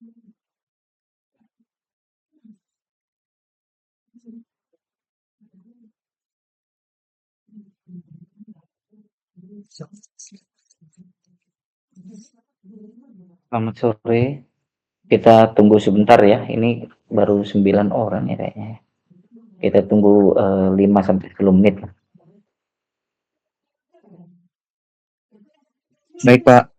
Selamat sore. Kita tunggu sebentar ya. Ini baru 9 orang ya kayaknya. Kita tunggu 5 sampai 10 menit. Baik, Pak.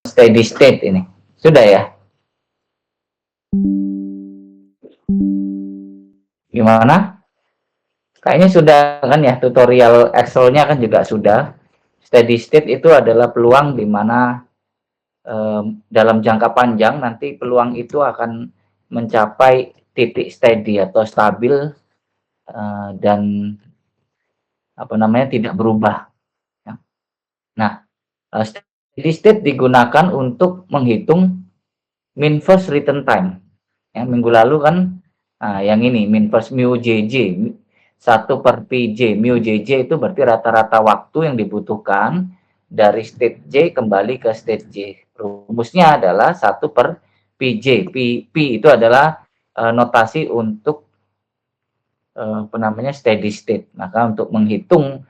Steady state ini. Sudah ya? Gimana? Kayaknya sudah kan ya, tutorial Excel-nya kan juga sudah. Steady state itu adalah peluang di mana dalam jangka panjang nanti peluang itu akan mencapai titik steady atau stabil dan apa namanya tidak berubah. Ya. Nah, steady state digunakan untuk menghitung mean first return time. Ya, minggu lalu kan Nah, yang ini min plus mu JJ 1/PJ. Mu JJ itu berarti rata-rata waktu yang dibutuhkan dari state J kembali ke state J. Rumusnya adalah 1/PJ. P itu adalah notasi untuk apa namanya steady state. Maka untuk menghitung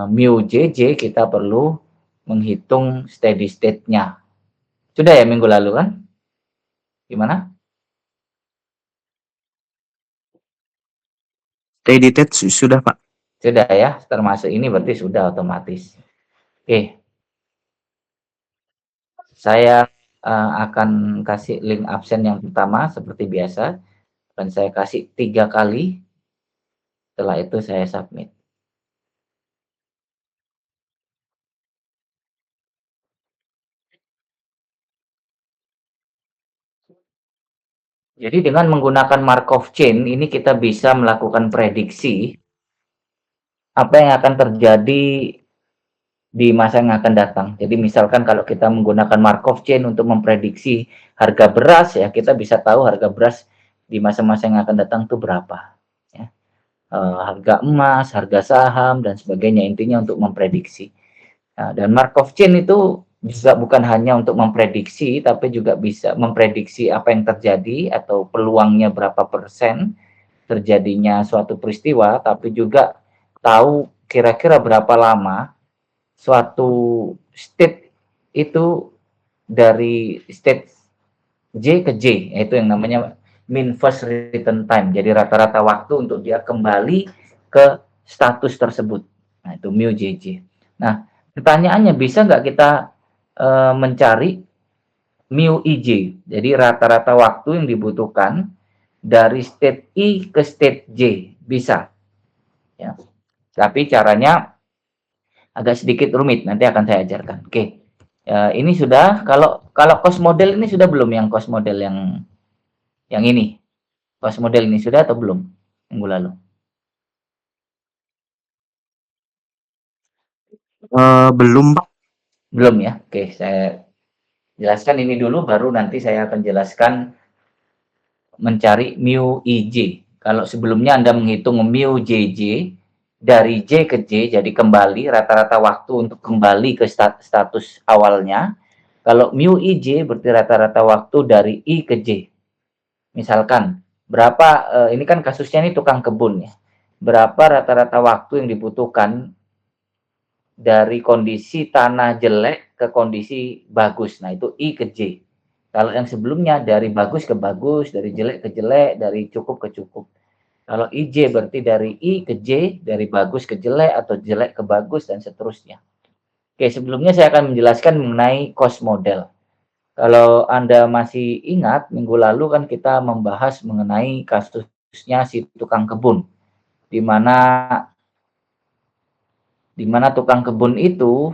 mu JJ kita perlu menghitung steady state-nya. Sudah ya minggu lalu kan? Gimana? Steady state sudah, Pak. Sudah ya, termasuk ini berarti sudah otomatis. Oke, saya akan kasih link absen yang pertama seperti biasa, dan saya kasih 3 kali, setelah itu saya submit. Jadi dengan menggunakan Markov chain, ini kita bisa melakukan prediksi apa yang akan terjadi di masa yang akan datang. Jadi misalkan kalau kita menggunakan Markov chain untuk memprediksi harga beras, ya kita bisa tahu harga beras di masa-masa yang akan datang itu berapa. Ya. Harga emas, harga saham, dan sebagainya. Intinya untuk memprediksi. Nah, dan Markov chain itu juga bukan hanya untuk memprediksi, tapi juga bisa memprediksi apa yang terjadi atau peluangnya berapa persen terjadinya suatu peristiwa, tapi juga tahu kira-kira berapa lama suatu state itu dari state J ke J, yaitu yang namanya mean first return time. Jadi rata-rata waktu untuk dia kembali ke status tersebut. Nah, itu mu JJ. Nah, pertanyaannya bisa nggak kita mencari mu IJ? Jadi rata-rata waktu yang dibutuhkan dari state I ke state J. Bisa. Ya. Tapi caranya agak sedikit rumit, nanti akan saya ajarkan. Oke. Ini sudah, kalau kalau cost model ini sudah belum, yang cost model yang ini? Cost model ini sudah atau belum? Minggu lalu. Belum, Pak. Belum ya. Oke, saya jelaskan ini dulu, baru nanti saya akan jelaskan mencari mu IJ. Kalau sebelumnya Anda menghitung mu JJ dari J ke J, jadi kembali rata-rata waktu untuk kembali ke status awalnya. Kalau mu IJ berarti rata-rata waktu dari I ke J. Misalkan berapa, ini kan kasusnya ini tukang kebun ya. Berapa rata-rata waktu yang dibutuhkan dari kondisi tanah jelek ke kondisi bagus. Nah, itu I ke J. Kalau yang sebelumnya dari bagus ke bagus, dari jelek ke jelek, dari cukup ke cukup. Kalau IJ berarti dari I ke J, dari bagus ke jelek, atau jelek ke bagus, dan seterusnya. Oke, sebelumnya saya akan menjelaskan mengenai cost model. Kalau Anda masih ingat, minggu lalu kan kita membahas mengenai kasusnya si tukang kebun, di mana tukang kebun itu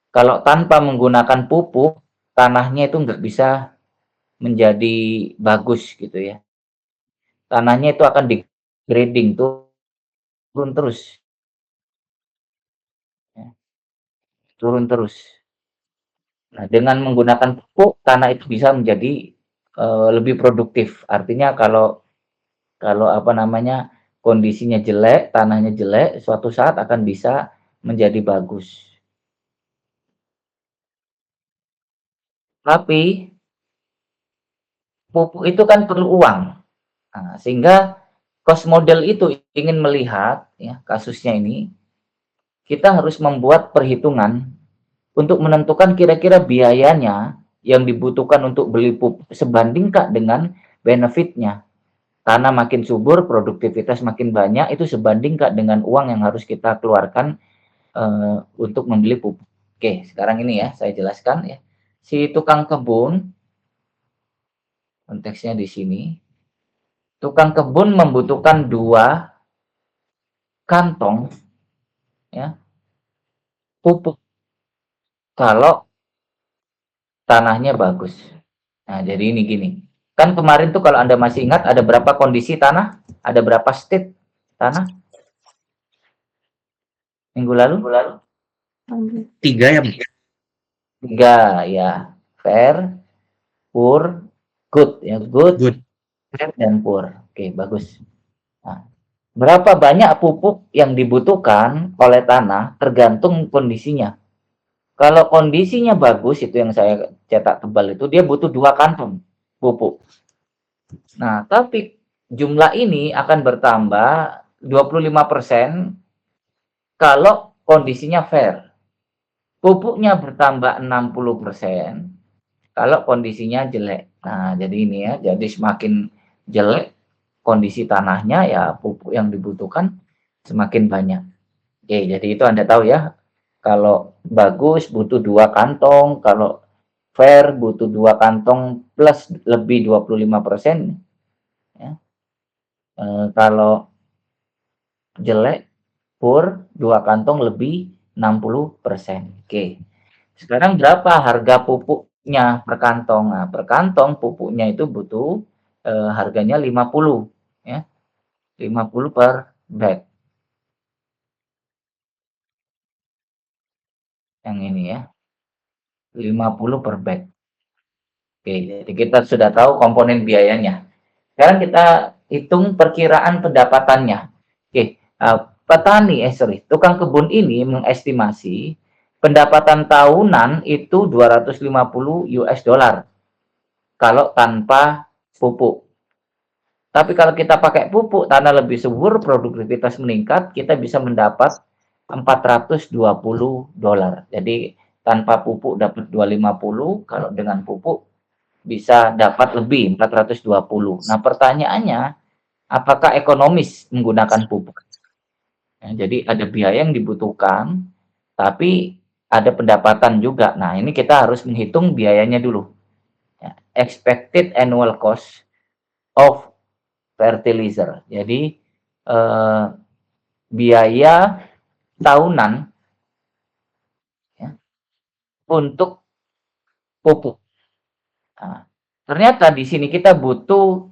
kalau tanpa menggunakan pupuk, tanahnya itu nggak bisa menjadi bagus gitu ya. Tanahnya itu akan degrading, turun terus, ya, turun terus. Nah, dengan menggunakan pupuk, tanah itu bisa menjadi lebih produktif. Artinya kalau kalau apa namanya kondisinya jelek, tanahnya jelek, suatu saat akan bisa menjadi bagus. Tapi pupuk itu kan perlu uang. Nah, sehingga cost model itu ingin melihat ya kasusnya ini, kita harus membuat perhitungan untuk menentukan kira-kira biayanya yang dibutuhkan untuk beli pupuk sebandingkah dengan benefitnya. Tanah makin subur, produktivitas makin banyak, itu sebandingkah dengan uang yang harus kita keluarkan untuk membeli pupuk. Oke, sekarang ini ya saya jelaskan ya. Si tukang kebun, konteksnya di sini, tukang kebun membutuhkan 2 kantong ya pupuk kalau tanahnya bagus. Nah, jadi ini gini. Kan kemarin tuh kalau Anda masih ingat ada berapa kondisi tanah? Ada berapa state tanah minggu lalu? 3 ya, Pak? 3 ya. Fair, poor, good. Ya, good, Good. fair dan poor. Oke, bagus. Nah, berapa banyak pupuk yang dibutuhkan oleh tanah tergantung kondisinya. Kalau kondisinya bagus, itu yang saya cetak tebal itu, dia butuh 2 kantong pupuk. Nah, tapi jumlah ini akan bertambah 25% kalau kondisinya fair. Pupuknya bertambah 60% kalau kondisinya jelek. Nah, jadi ini ya, jadi semakin jelek kondisi tanahnya, ya pupuk yang dibutuhkan semakin banyak. Oke, jadi itu Anda tahu ya, kalau bagus butuh 2 kantong, kalau fair butuh 2 kantong plus lebih 25%, ya. Kalau jelek, poor, 2 kantong lebih 60%. Oke. Sekarang berapa harga pupuknya per kantong? Nah, per kantong pupuknya itu butuh, harganya 50, ya, 50 per bag, yang ini ya, 50 per bag. Oke, jadi kita sudah tahu komponen biayanya. Sekarang kita hitung perkiraan pendapatannya. Oke, tukang kebun ini mengestimasi pendapatan tahunan itu 250 US dollar kalau tanpa pupuk. Tapi kalau kita pakai pupuk, tanah lebih subur, produktivitas meningkat, kita bisa mendapat 420 dolar. Jadi tanpa pupuk dapat 250, kalau dengan pupuk bisa dapat lebih 420. Nah, pertanyaannya, apakah ekonomis menggunakan pupuk? Ya, jadi ada biaya yang dibutuhkan, tapi ada pendapatan juga. Nah, ini kita harus menghitung biayanya dulu. Ya, expected annual cost of fertilizer. Jadi eh, biaya tahunan, ya, untuk pupuk. Nah, ternyata di sini kita butuh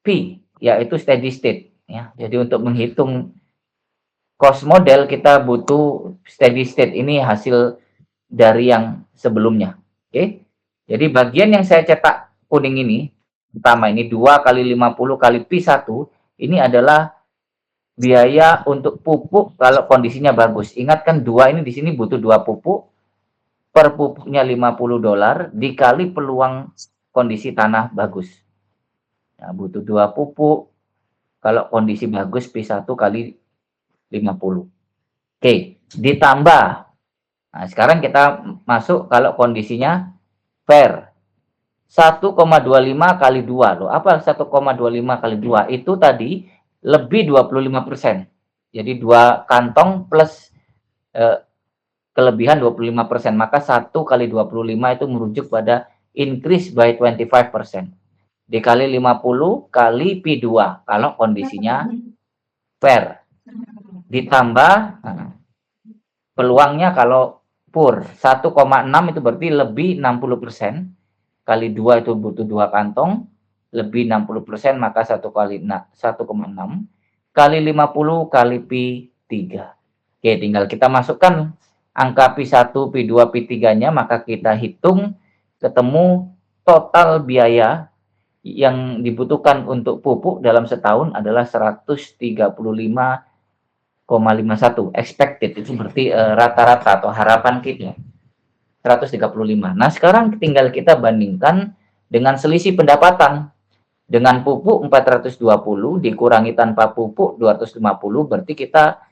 P, yaitu steady state. Ya, jadi untuk menghitung cost model kita butuh steady state, ini hasil dari yang sebelumnya. Oke. Jadi bagian yang saya cetak kuning ini, pertama ini 2 kali 50 kali P1, ini adalah biaya untuk pupuk kalau kondisinya bagus. Ingat kan 2 ini di sini butuh 2 pupuk, per pupuknya 50 dolar dikali peluang kondisi tanah bagus. Nah, butuh 2 pupuk, kalau kondisi bagus P1 kali 50. Oke, ditambah. Nah, sekarang kita masuk kalau kondisinya fair. 1,25 kali 2 loh. Apa 1,25 kali 2? Itu tadi lebih 25%. Jadi 2 kantong plus kelebihan 25%. Maka 1 kali 25 itu merujuk pada increase by 25%. Dikali 50 kali P2 kalau kondisinya fair. Ditambah peluangnya kalau poor 1,6 itu berarti lebih 60%. Kali 2 itu butuh 2 kantong, lebih 60%, maka 1 kali 1,6 kali 50 kali P3. Oke, tinggal kita masukkan angka P1, P2, P3-nya, maka kita hitung ketemu total biaya yang dibutuhkan untuk pupuk dalam setahun adalah 135,51 expected, itu berarti rata-rata atau harapan kita 135. Nah, sekarang tinggal kita bandingkan dengan selisih pendapatan. Dengan pupuk 420 dikurangi tanpa pupuk 250, berarti kita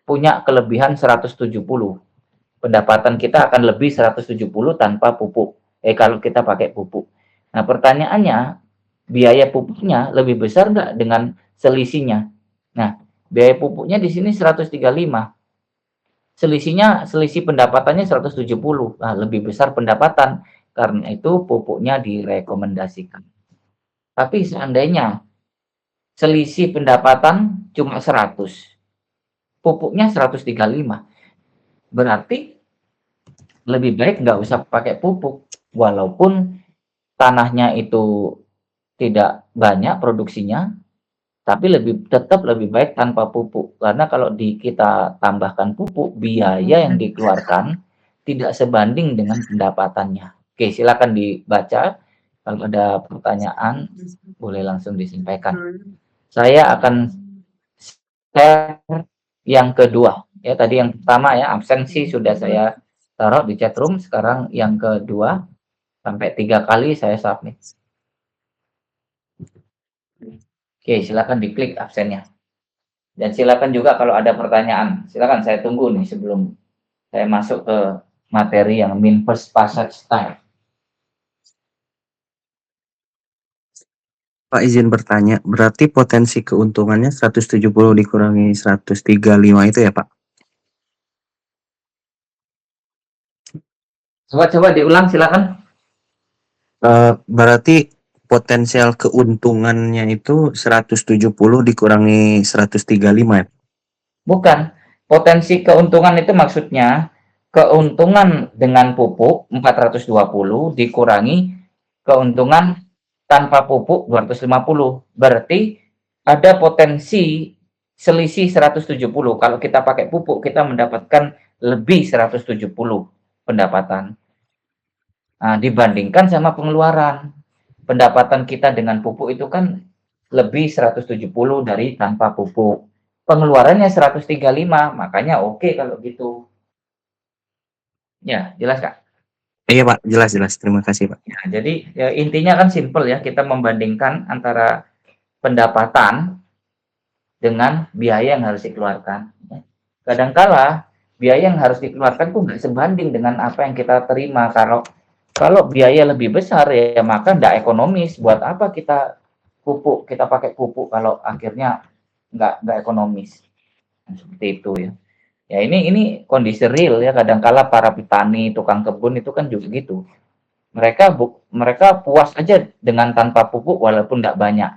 punya kelebihan 170. Pendapatan kita akan lebih 170 tanpa pupuk. Kalau kita pakai pupuk. Nah, pertanyaannya, biaya pupuknya lebih besar nggak dengan selisihnya? Nah, biaya pupuknya di sini 135. Selisih pendapatannya 170. Nah, lebih besar pendapatan. Karena itu pupuknya direkomendasikan. Tapi seandainya selisih pendapatan cuma 100, pupuknya 135. Berarti lebih baik nggak usah pakai pupuk. Walaupun tanahnya itu tidak banyak produksinya, tapi tetap lebih baik tanpa pupuk. Karena kalau kita tambahkan pupuk, biaya yang dikeluarkan tidak sebanding dengan pendapatannya. Oke, silakan dibaca Kalau ada pertanyaan, boleh langsung disampaikan. Saya akan share yang kedua. Ya, tadi yang pertama ya, absensi sudah saya taruh di chat room. Sekarang yang kedua, sampai 3 kali saya submit. Oke, silakan diklik absennya. Dan silakan juga kalau ada pertanyaan, silakan saya tunggu nih sebelum saya masuk ke materi yang mean first passage time. Pak izin bertanya, berarti potensi keuntungannya 170 dikurangi 135 itu ya Pak? Coba diulang silakan. Berarti potensial keuntungannya itu 170 dikurangi 135 ya? Bukan. Potensi keuntungan itu maksudnya keuntungan dengan pupuk 420 dikurangi keuntungan tanpa pupuk 250. Berarti ada potensi selisih 170. Kalau kita pakai pupuk, kita mendapatkan lebih 170 pendapatan. Nah, dibandingkan sama pengeluaran. Pendapatan kita dengan pupuk itu kan lebih 170 dari tanpa pupuk. Pengeluarannya 135, makanya oke kalau gitu. Ya, jelas Kak? Iya Pak, jelas. Terima kasih Pak. Ya, jadi ya, intinya kan simple ya, kita membandingkan antara pendapatan dengan biaya yang harus dikeluarkan. Kadangkala biaya yang harus dikeluarkan tuh nggak sebanding dengan apa yang kita terima. Kalau biaya lebih besar ya maka nggak ekonomis. Buat apa kita pakai pupuk kalau akhirnya nggak ekonomis. Nah, seperti itu ya. Ya ini kondisi real ya. Kadangkala para petani, tukang kebun itu kan juga gitu. Mereka puas aja dengan tanpa pupuk walaupun nggak banyak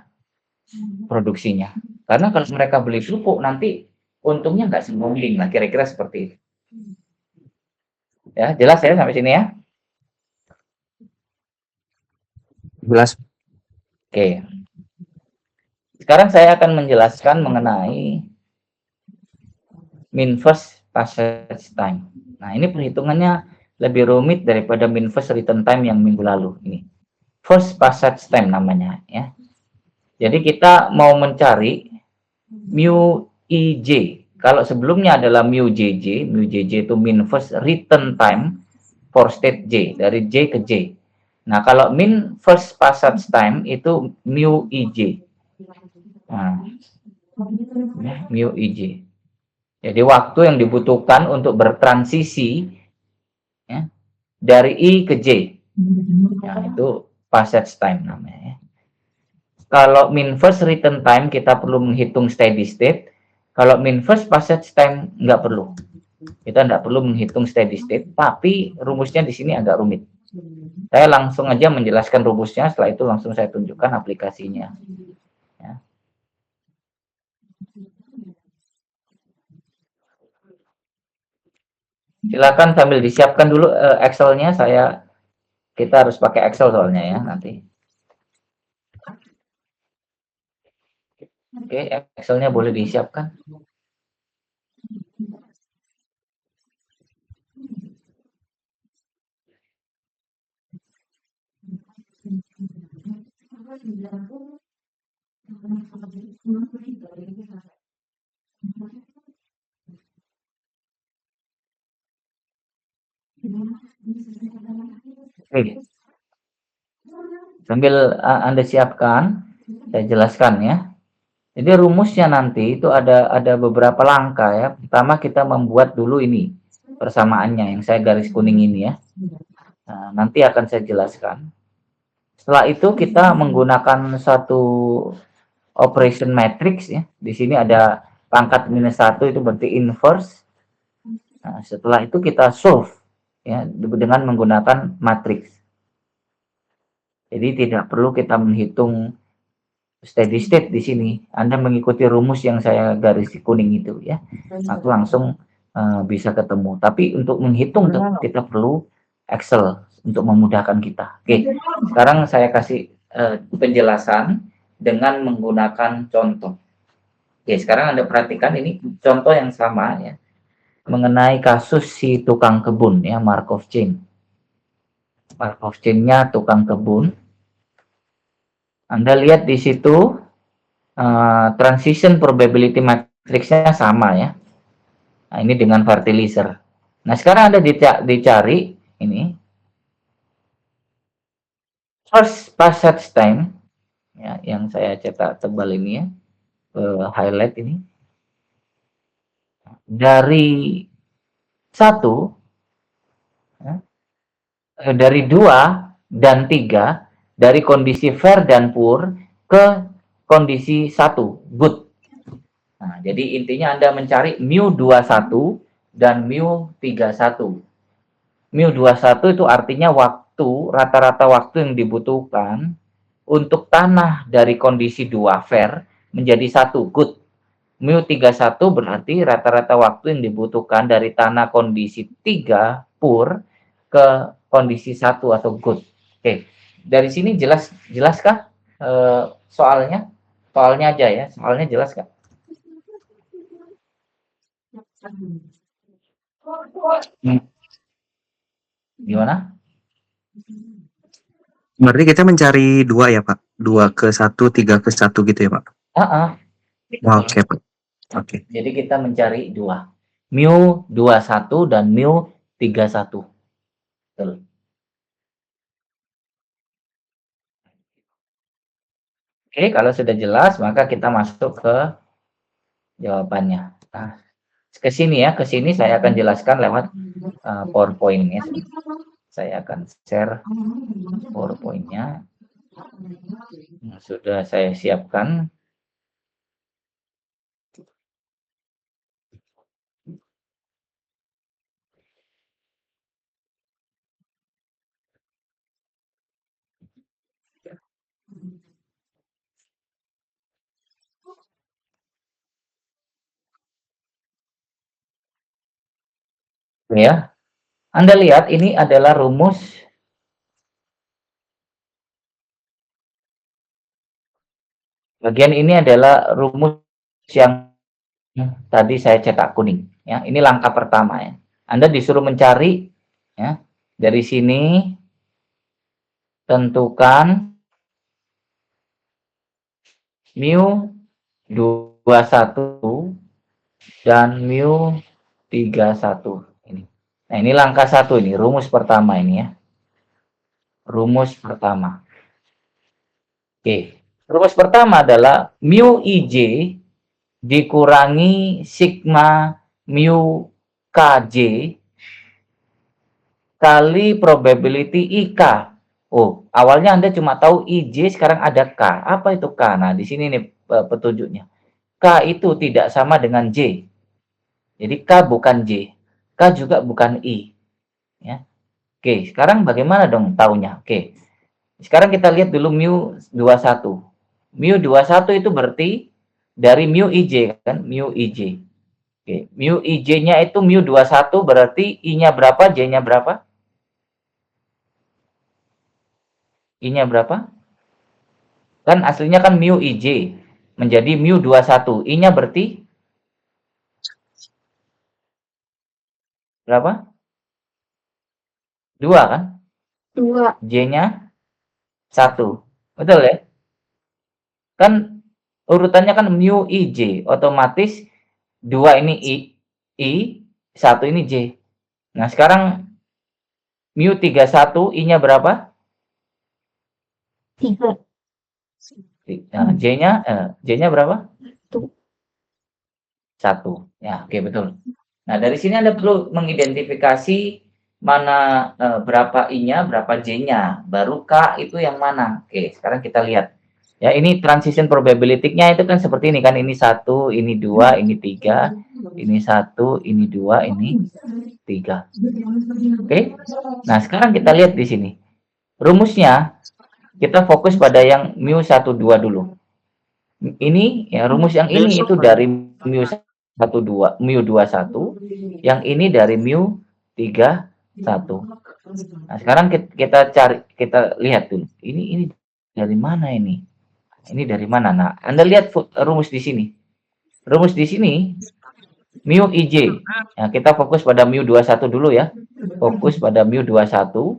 produksinya. Karena kalau mereka beli pupuk nanti untungnya nggak sebanding. Nah kira-kira seperti itu. Ya jelas ya sampai sini ya. Jelas. Oke. Sekarang saya akan menjelaskan mengenai mean first passage time. Nah, ini perhitungannya lebih rumit daripada mean first return time yang minggu lalu ini. First passage time namanya ya. Jadi kita mau mencari mu ij. Kalau sebelumnya adalah mu jj itu mean first return time for state j, dari j ke j. Nah, kalau mean first passage time itu mu ij. Nah, ya, mu ij. Jadi waktu yang dibutuhkan untuk bertransisi ya, dari I ke J. Ya, itu passage time namanya. Ya. Kalau mean first return time kita perlu menghitung steady state. Kalau mean first passage time nggak perlu. Kita nggak perlu menghitung steady state, tapi rumusnya di sini agak rumit. Saya langsung aja menjelaskan rumusnya, setelah itu langsung saya tunjukkan aplikasinya. Ya. Silakan sambil disiapkan dulu Excel-nya. Kita harus pakai Excel soalnya ya nanti. Oke, Excel-nya boleh disiapkan. Oke. Sambil Anda siapkan, saya jelaskan ya. Jadi rumusnya nanti itu ada beberapa langkah ya. Pertama kita membuat dulu ini persamaannya yang saya garis kuning ini ya. Nah, nanti akan saya jelaskan. Setelah itu kita menggunakan satu operation matrix ya. Di sini ada pangkat -1 itu berarti inverse. Nah, setelah itu kita solve ya dengan menggunakan matrix. Jadi tidak perlu kita menghitung steady state di sini. Anda mengikuti rumus yang saya garis kuning itu ya. Aku langsung bisa ketemu. Tapi untuk menghitung kita perlu Excel untuk memudahkan kita. Oke, sekarang saya kasih penjelasan dengan menggunakan contoh. Oke, sekarang Anda perhatikan ini contoh yang sama ya. Mengenai kasus si tukang kebun ya, Markov chain. Markov chain-nya tukang kebun. Anda lihat di situ transition probability matrix-nya sama ya. Nah, ini dengan fertilizer. Nah, sekarang Anda dicari ini first passage time ya, yang saya cetak tebal ini ya, highlight ini. Dari 1 ya, dari 2 dan 3, dari kondisi fair dan poor ke kondisi 1 good. Nah, jadi intinya Anda mencari mu 21 dan mu 31. Mu 21 itu artinya rata-rata waktu yang dibutuhkan untuk tanah dari kondisi 2 fair menjadi 1 good. Mu 31 berarti rata-rata waktu yang dibutuhkan dari tanah kondisi 3 poor ke kondisi 1 atau good. Oke, dari sini jelaskah soalnya? Soalnya aja ya, soalnya jelas kah? Gimana? Berarti kita mencari 2 ya, Pak? 2 ke 1, 3 ke 1 gitu ya, Pak? Oke, Pak. Oke. Jadi kita mencari 2. Mu 21 dan mu 31. Betul. Oke, kalau sudah jelas maka kita masuk ke jawabannya. Nah, ke sini ya, ke sini saya akan jelaskan lewat PowerPoint ya. Saya akan share PowerPoint-nya. Nah, sudah saya siapkan. Ya. Anda lihat ini adalah rumus bagian ini adalah rumus yang tadi saya cetak kuning ya. Ini langkah pertama ya. Anda disuruh mencari ya. Dari sini tentukan mu 21 dan mu 31 ini. Nah, ini langkah 1 ini, rumus pertama ini ya. Rumus pertama. Oke. Rumus pertama adalah mu IJ dikurangi sigma mu KJ kali probability IK. Oh, awalnya Anda cuma tahu IJ, sekarang ada K. Apa itu K? Nah, di sini nih petunjuknya. K itu tidak sama dengan J. Jadi K bukan J. K juga bukan I. Ya. Oke, sekarang bagaimana dong taunya? Oke. Sekarang kita lihat dulu mu 21. Mu 21 itu berarti dari mu IJ kan, mu IJ. Oke, mu IJ-nya itu mu 21 berarti I-nya berapa, J-nya berapa? I-nya berapa? Kan aslinya kan mu IJ menjadi mu 21. I-nya berarti berapa? 2 kan? 2. J-nya 1. Betul ya? Kan urutannya kan mu IJ, otomatis 2 ini I, 1 ini J. Nah, sekarang mu 31 I-nya berapa? 3. Nah, J-nya berapa? 1. Ya, oke betul. Nah, dari sini Anda perlu mengidentifikasi mana berapa I-nya, berapa J-nya. Baru K itu yang mana. Oke, sekarang kita lihat. Ya, ini transition probability-nya itu kan seperti ini kan. Ini 1, ini 2, ini 3, ini 1, ini 2, ini 3. Oke. Nah, sekarang kita lihat di sini. Rumusnya kita fokus pada yang mu 12 dulu. Ini ya rumus yang ini itu dari mu 12, mu 21, yang ini dari mu 31. Nah, sekarang kita lihat dulu. Ini dari mana ini? Ini dari mana? Nah, Anda lihat rumus di sini. Rumus di sini mu IJ. Nah, kita fokus pada mu 21 dulu ya. Fokus pada mu 21.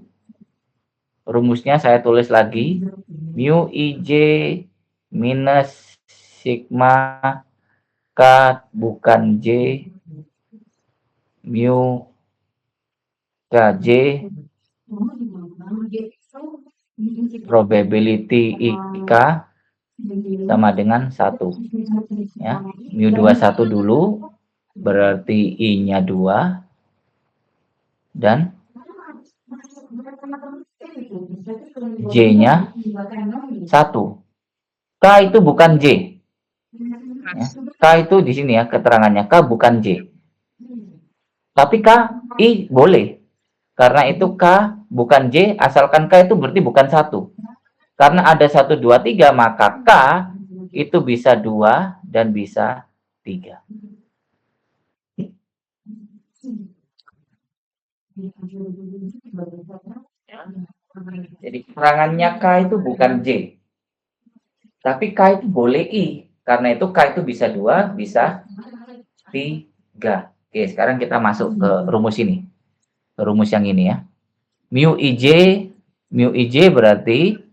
rumusnya saya tulis lagi, mu IJ minus sigma K bukan J mu KJ probability IK sama dengan 1 ya. Mu 21 dulu berarti I-nya 2 dan J-nya 1. K itu bukan J. Ya. K itu di sini ya keterangannya K bukan J. Tapi K I boleh. Karena itu K bukan J, asalkan K itu berarti bukan 1. Karena ada 1, 2, 3, maka K itu bisa 2 dan bisa 3. Jadi keterangannya K itu bukan J. Tapi K itu boleh I. Karena itu K itu bisa 2, bisa 3. Oke, sekarang kita masuk ke rumus ini. Rumus yang ini ya. Mu IJ berarti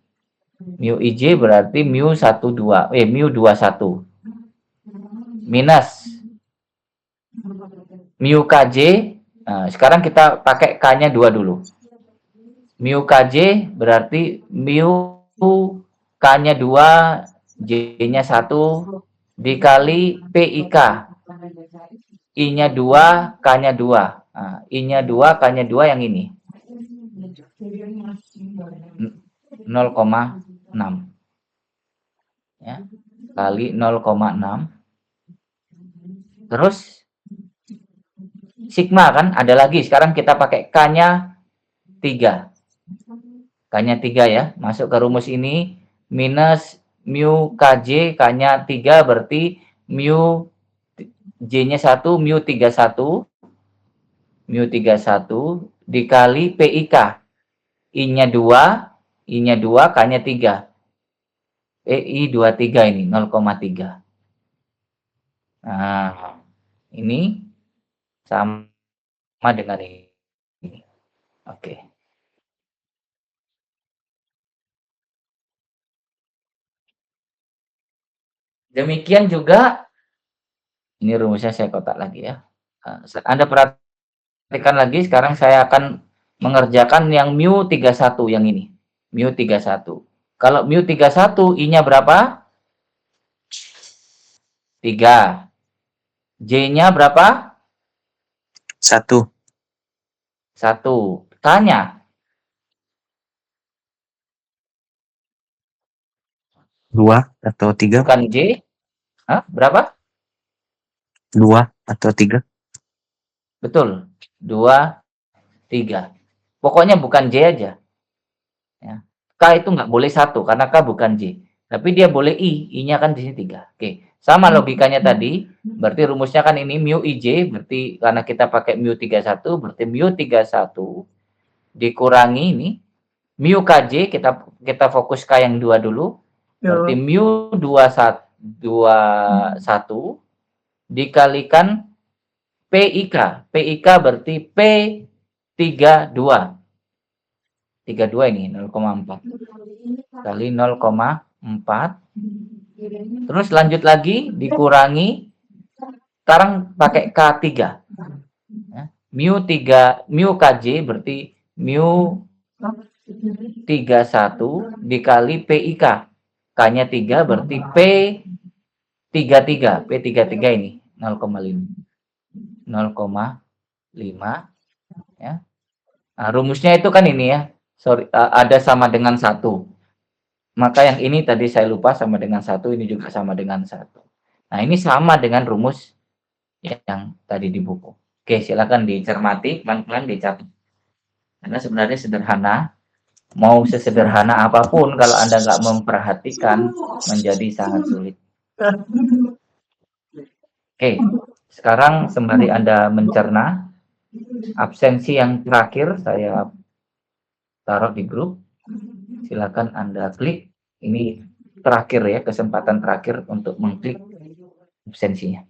mu 12 mu 21 minus mu KJ. Nah, sekarang kita pakai K-nya 2 dulu. Mu KJ berarti mu K-nya 2, J-nya 1 dikali PIK. I-nya 2, K-nya 2. Nah, I-nya 2, K-nya 2 yang ini. 0,6 ya, kali 0,6. Terus sigma kan ada lagi. Sekarang kita pakai K-nya 3. K-nya 3 ya. Masuk ke rumus ini minus mu KJ, K-nya 3 berarti mu J-nya 1, mu 31 dikali PIK. I-nya 2, I-nya 2, K-nya 3. I 23 ini 0,3. Nah, ini sama dengan ini. Oke. Demikian juga ini rumusnya saya kotak lagi ya. Anda perhatikan lagi, sekarang saya akan mengerjakan yang mu 31 yang ini. Mu 31. Kalau mu 31 I-nya berapa? 3. J-nya berapa? 1. 1. Tanya. 2 atau 3? Bukan J. Hah? Berapa? 2 atau 3? Betul. 2, 3. Pokoknya bukan J aja. Ya. K itu nggak boleh 1 karena K bukan J. Tapi dia boleh I. I-nya kan di sini 3. Oke. Sama logikanya tadi. Berarti rumusnya kan ini mu IJ. Berarti karena kita pakai mu 31. Berarti mu 31 dikurangi ini. Mu KJ. Kita fokus K yang 2 dulu. Berarti mu 21 dikalikan PIK. PIK berarti P32. 32 ini 0,4 kali 0,4. Terus lanjut lagi dikurangi. Sekarang pakai K3. Ya. Mu KJ berarti mu 31 dikali PIK. K-nya 3 berarti P33. P33 ini 0,5. 0,5 ya. Nah, rumusnya itu kan ini ya. Sorry, ada sama dengan 1. Maka yang ini tadi saya lupa sama dengan 1, ini juga sama dengan 1. Nah, ini sama dengan rumus yang tadi di buku. Oke, silakan dicermati, pelan-pelan dicatat. Karena sebenarnya sederhana. Mau sesederhana apapun, kalau Anda nggak memperhatikan, menjadi sangat sulit. Oke, sekarang sembari Anda mencerna, absensi yang terakhir saya taruh di grup. Silakan Anda klik. Ini terakhir ya, kesempatan terakhir untuk mengklik absensinya.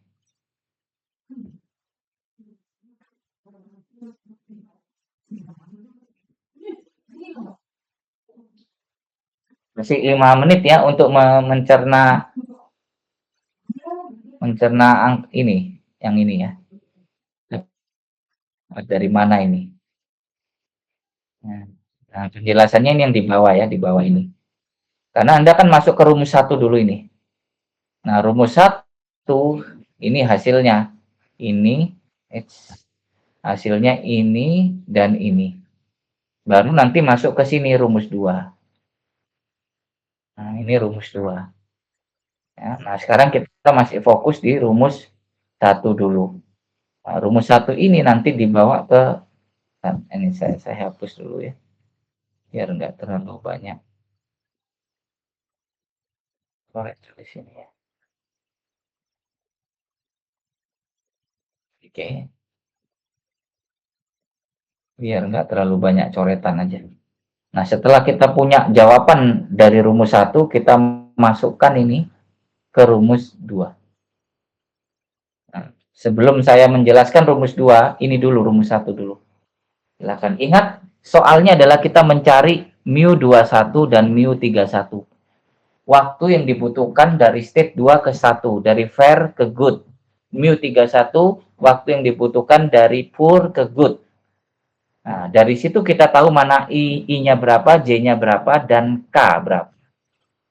Masih 5 menit ya untuk mencerna ini, yang ini ya. Dari mana ini? Nah, penjelasannya ini yang di bawah ya, di bawah ini. Karena Anda kan masuk ke rumus 1 dulu ini. Nah, rumus 1 ini hasilnya. Ini hasilnya ini dan ini. Baru nanti masuk ke sini rumus 2. Nah, ini rumus 2. Ya, nah, sekarang kita masih fokus di rumus 1 dulu. Nah, rumus 1 ini nanti dibawa ke, ini saya hapus dulu ya, biar nggak terlalu banyak koreksi di sini ya. Oke, biar nggak terlalu banyak coretan aja. Nah, setelah kita punya jawaban dari rumus 1, kita masukkan ini ke rumus 2. Nah, sebelum saya menjelaskan rumus 2, ini dulu rumus 1 dulu. Silakan. Ingat, soalnya adalah kita mencari mu21 dan mu31. Waktu yang dibutuhkan dari state 2 ke 1, dari fair ke good. Mu31, waktu yang dibutuhkan dari poor ke good. Nah, dari situ kita tahu mana I-nya berapa, J-nya berapa, dan K berapa.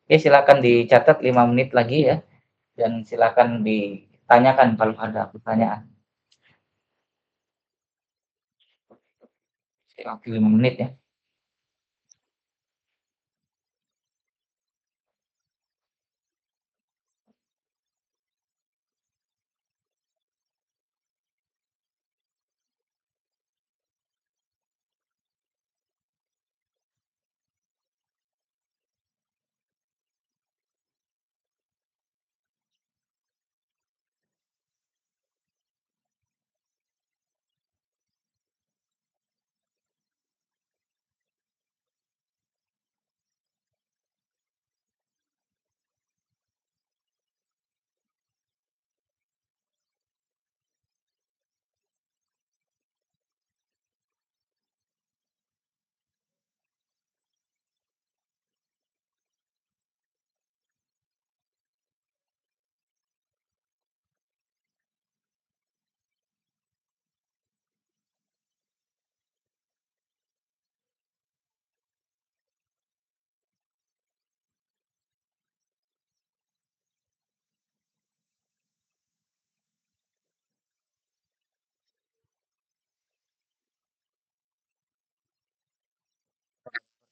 Oke, silakan dicatat 5 menit lagi ya. Dan silakan ditanyakan kalau ada pertanyaan. Waktu 5 menit ya.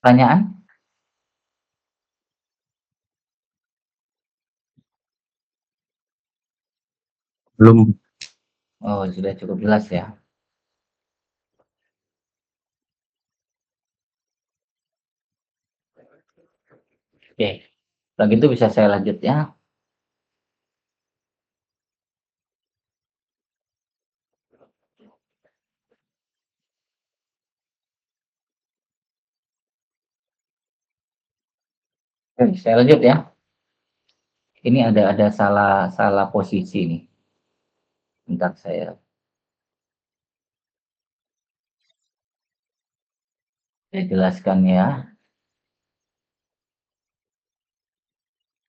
Pertanyaan? Belum. Oh, sudah cukup jelas ya. Oke, kalau gitu bisa saya lanjut ya. Oke, saya lanjut ya. Ini ada salah posisi nih. Bentar saya jelaskan ya.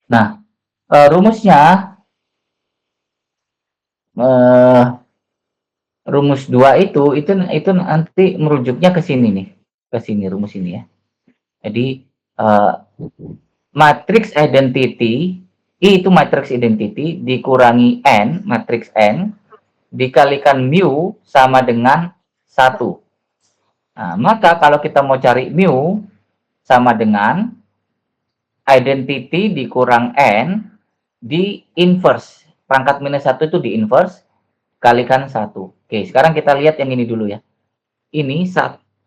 Nah, rumusnya rumus 2 itu nanti merujuknya ke sini nih. Ke sini rumus ini ya. Jadi matrix identity, I itu matrix identity dikurangi N, matrix N, dikalikan mu sama dengan 1. Nah, maka kalau kita mau cari mu sama dengan identity dikurang N di inverse. Pangkat minus 1 itu di inverse, kalikan 1. Oke, sekarang kita lihat yang ini dulu ya. Ini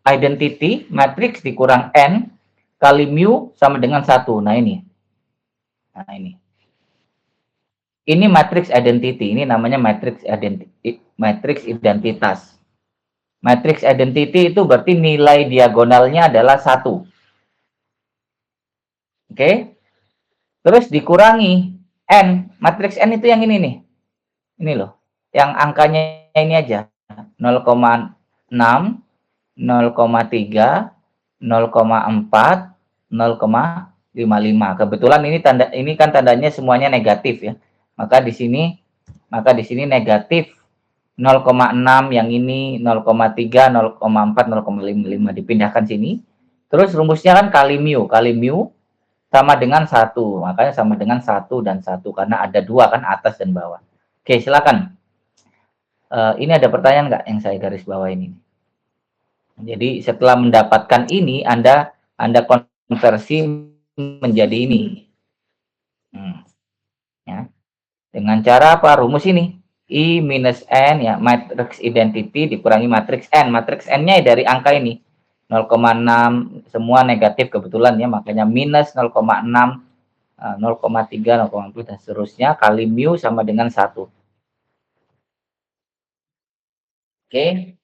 identity matrix dikurang N kali mu sama dengan 1. Nah, ini. Nah, ini. Ini matrix identity. Ini namanya matrix identitas. Matrix identity itu berarti nilai diagonalnya adalah 1. Oke. Terus dikurangi N. Matrix N itu yang ini nih. Ini loh. Yang angkanya ini aja. 0,6, 0,3, 0,4, 0,5. 55. Kebetulan ini kan tandanya semuanya negatif ya. Maka di sini negatif 0,6, yang ini 0,3, 0,4, 0,55 dipindahkan sini. Terus rumusnya kan kali mu sama dengan 1. Makanya sama dengan 1 dan 1 karena ada 2 kan, atas dan bawah. Oke, silakan. Ini ada pertanyaan nggak yang saya garis bawah ini? Jadi setelah mendapatkan ini, Anda konversi menjadi ini. Ya. Dengan cara apa? Rumus ini. I minus N, ya, matrix identity dikurangi matrix N. Matrix N-nya dari angka ini. 0,6, semua negatif kebetulan ya, makanya minus 0,6, 0,3, 0,4, dan seterusnya, kali mu sama dengan 1. Oke.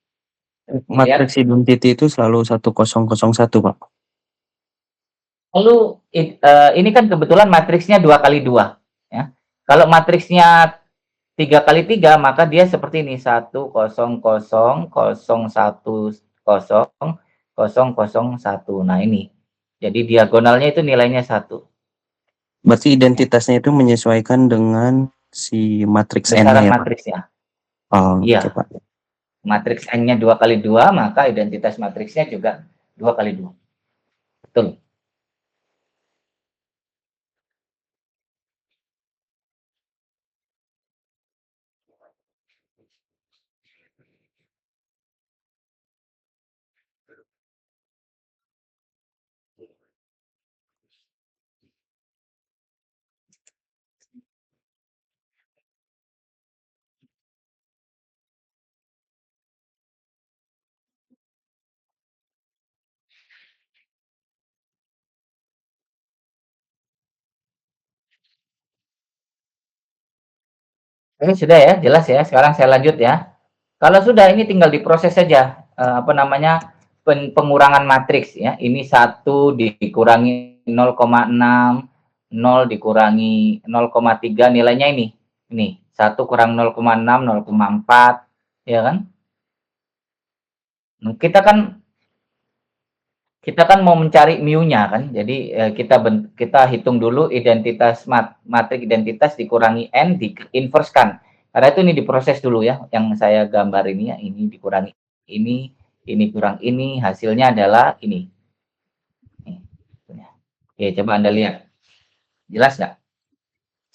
Matrix identity itu selalu 1001, Pak. Lalu ini kan kebetulan matriksnya 2 kali 2 ya. Kalau matriksnya 3 kali 3 maka dia seperti ini, 1 0 0 0 1 0 0 0 1. Nah, ini. Jadi diagonalnya itu nilainya 1. Berarti identitasnya itu menyesuaikan dengan si matriks N-nya ya, Pak? Matriksnya. Oh, iya. Oke, Pak. Matriks N-nya 2 kali 2, maka identitas matriksnya juga 2 kali 2. Betul. Ini sudah ya, jelas ya. Sekarang saya lanjut ya. Kalau sudah, ini tinggal diproses saja, pengurangan matriks ya. Ini 1 dikurangi 0,6, 0 dikurangi 0,3, nilainya ini. Ini 1 kurang 0,6, 0,4, ya kan? Kita kan mau mencari mu-nya kan. Jadi kita hitung dulu identitas matriks identitas dikurangi n, diinverskan. Karena itu ini diproses dulu ya. Yang saya gambar ini ya, ini dikurangi ini kurang ini, hasilnya adalah ini. Oke, coba Anda lihat. Jelas nggak?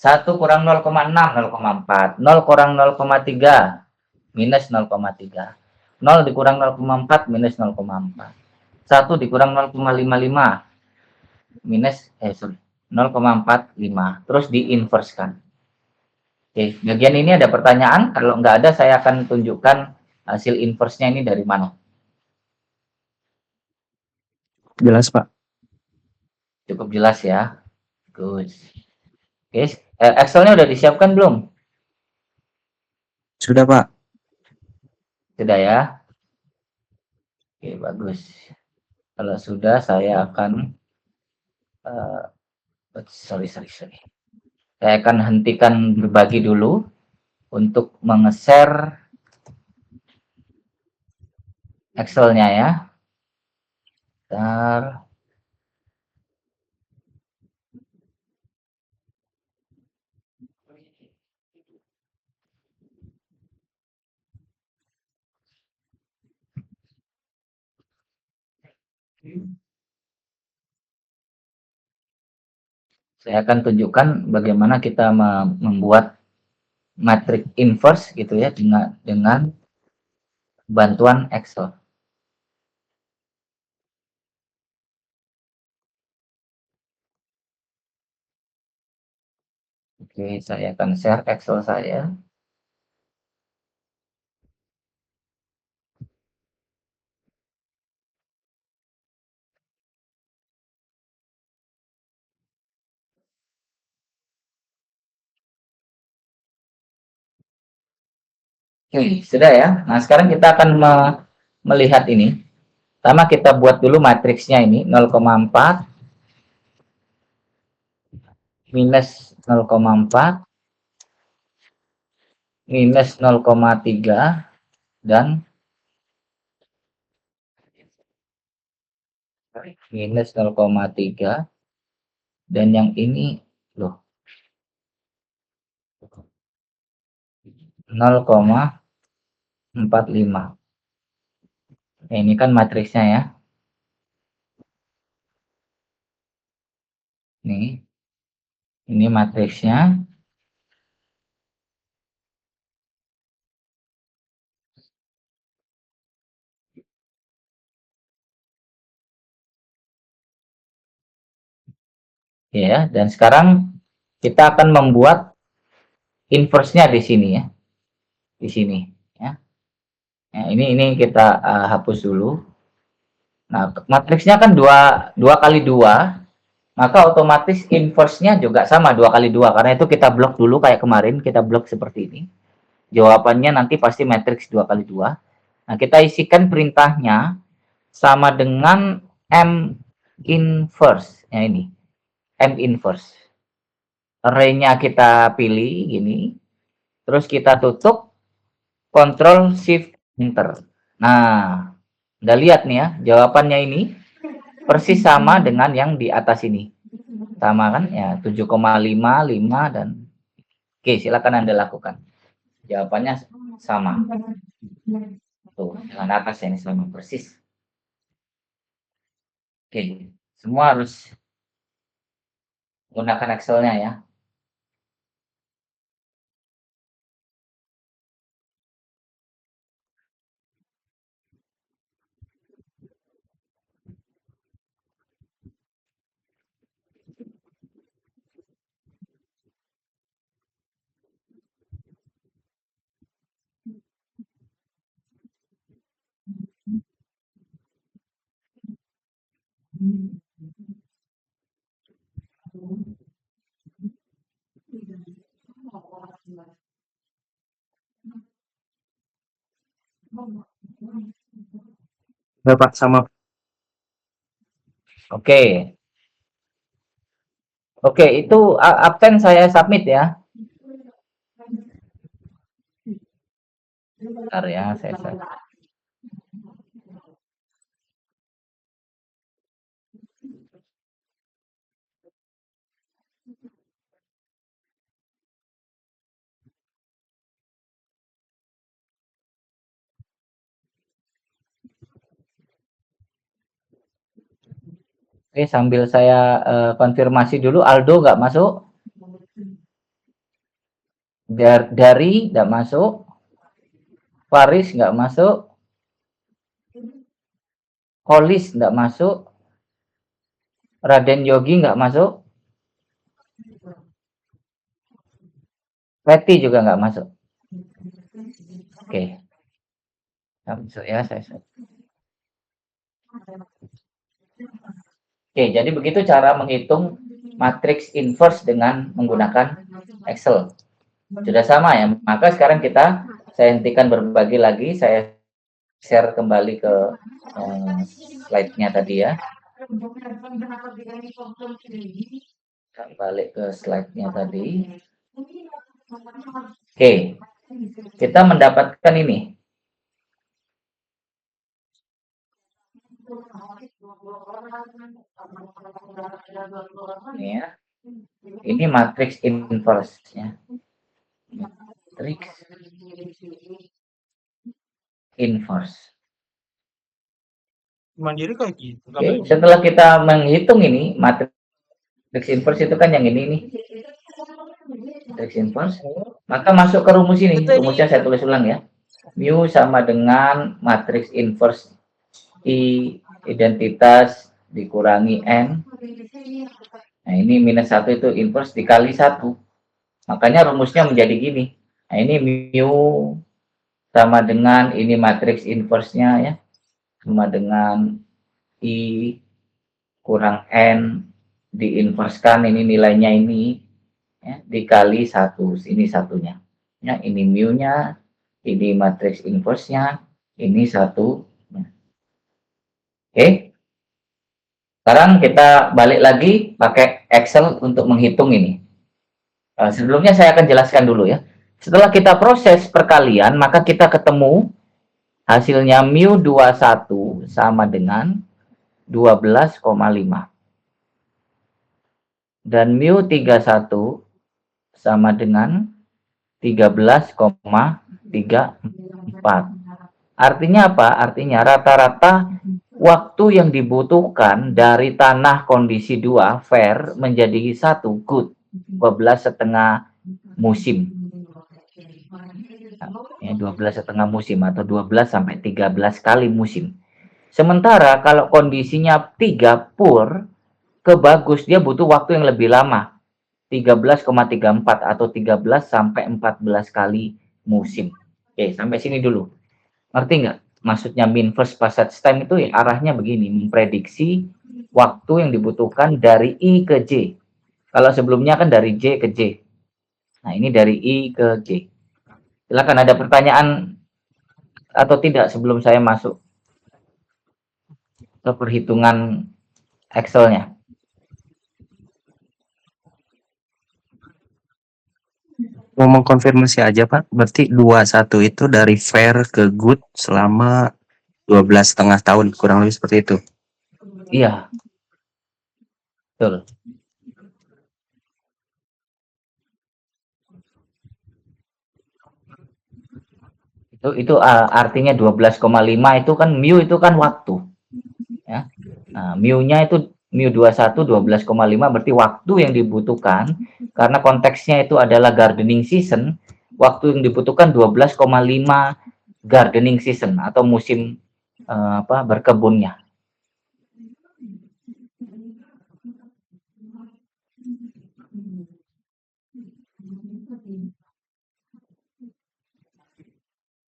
1 kurang 0,6, 0,4. 0 kurang 0,3, minus 0,3. 0 dikurang 0,4, minus 0,4. 1 dikurang 0,55, minus 0,45. Terus diinverskan. Oke, bagian ini ada pertanyaan? Kalau nggak ada, saya akan tunjukkan hasil inverse-nya ini dari mana. Jelas, Pak. Cukup jelas ya. Good. Oke, Excel-nya udah disiapkan belum? Sudah, Pak. Sudah ya. Oke, bagus. Kalau sudah, saya akan sorry. Saya akan hentikan berbagi dulu untuk menge-share Excel-nya ya. Bentar. Saya akan tunjukkan bagaimana kita membuat matriks inverse gitu ya dengan bantuan Excel. Oke, saya akan share Excel saya. Oke, sudah ya. Nah, sekarang kita akan melihat ini. Pertama kita buat dulu matriksnya ini, 0,4 minus 0,4 minus 0,3 dan minus 0,3 Dan yang ini loh 0,45. Nah, ini kan matriksnya ya. Nih. Ini matriksnya. Ya, dan sekarang kita akan membuat inverse-nya di sini ya. Di sini ya. Nah, ini kita hapus dulu. Nah, matriksnya kan 2 kali 2, maka otomatis inverse-nya juga sama 2 kali 2. Karena itu kita blok dulu kayak kemarin, kita blok seperti ini. Jawabannya nanti pasti matriks 2 kali 2. Nah, kita isikan perintahnya sama dengan M inverse. Ya ini, M inverse. Array-nya kita pilih gini. Terus kita tutup, Ctrl Shift Enter. Nah, udah lihat nih ya, jawabannya ini persis sama dengan yang di atas ini. Sama kan? Ya, 7,55 dan oke, silakan Anda lakukan. Jawabannya sama. Tuh, dengan atas ini sama persis. Oke, semua harus gunakan Excel-nya ya. Bapak sama. Oke. Oke, itu absen saya submit ya. Bentar ya, saya submit. Oke, sambil saya konfirmasi dulu, Aldo nggak masuk? Dari nggak masuk? Faris nggak masuk? Holis nggak masuk? Raden Yogi nggak masuk? Betty juga nggak masuk? Oke. Masuk ya, saya masuk. Oke, jadi begitu cara menghitung matriks inverse dengan menggunakan Excel. Sudah sama ya, maka sekarang saya hentikan berbagi lagi, saya share kembali ke slide-nya tadi ya. Balik ke slide-nya tadi. Oke, kita mendapatkan ini. Ini ya. Ini matriks inverse ya. Matriks inverse. Mandiri kayak gitu. Oke, setelah kita menghitung ini matriks inverse itu kan yang ini nih. Matriks inverse, maka masuk ke rumus ini. Rumusnya saya tulis ulang ya. Mu sama dengan matriks inverse I identitas dikurangi N. Nah, ini minus 1 itu inverse dikali 1. Makanya rumusnya menjadi gini. Nah, ini mu sama dengan ini matriks inverse-nya ya. Sama dengan I kurang N diinverskan ini nilainya ini ya, dikali 1. Ini satunya. Ya, ini mu-nya, ini matriks inverse-nya, ini 1. Oke. Sekarang kita balik lagi pakai Excel untuk menghitung ini. Sebelumnya saya akan jelaskan dulu ya. Setelah kita proses perkalian, maka kita ketemu hasilnya mu 21 sama dengan 12,5. dan mu 31 sama dengan 13,34. Artinya apa? Artinya rata-rata waktu yang dibutuhkan dari tanah kondisi 2 fair menjadi 1 good 12,5 musim. Ya, 12,5 musim atau 12 sampai 13 kali musim. Sementara kalau kondisinya 3 poor ke bagus, dia butuh waktu yang lebih lama. 13,34 atau 13 sampai 14 kali musim. Oke, sampai sini dulu. Ngerti nggak? Maksudnya mean first passage time itu ya arahnya begini, memprediksi waktu yang dibutuhkan dari I ke J. Kalau sebelumnya kan dari J ke J. Nah, ini dari I ke J. Silakan ada pertanyaan atau tidak sebelum saya masuk ke perhitungan Excel-nya. Mau mengkonfirmasi aja Pak, berarti 21 itu dari fair ke good selama 12,5 tahun, kurang lebih seperti itu. Iya, betul. Itu artinya 12,5 itu kan mu itu kan waktu. Ya. Nah, mu-nya itu mu 21 12,5 berarti waktu yang dibutuhkan karena konteksnya itu adalah gardening season, waktu yang dibutuhkan 12,5 gardening season atau musim berkebunnya.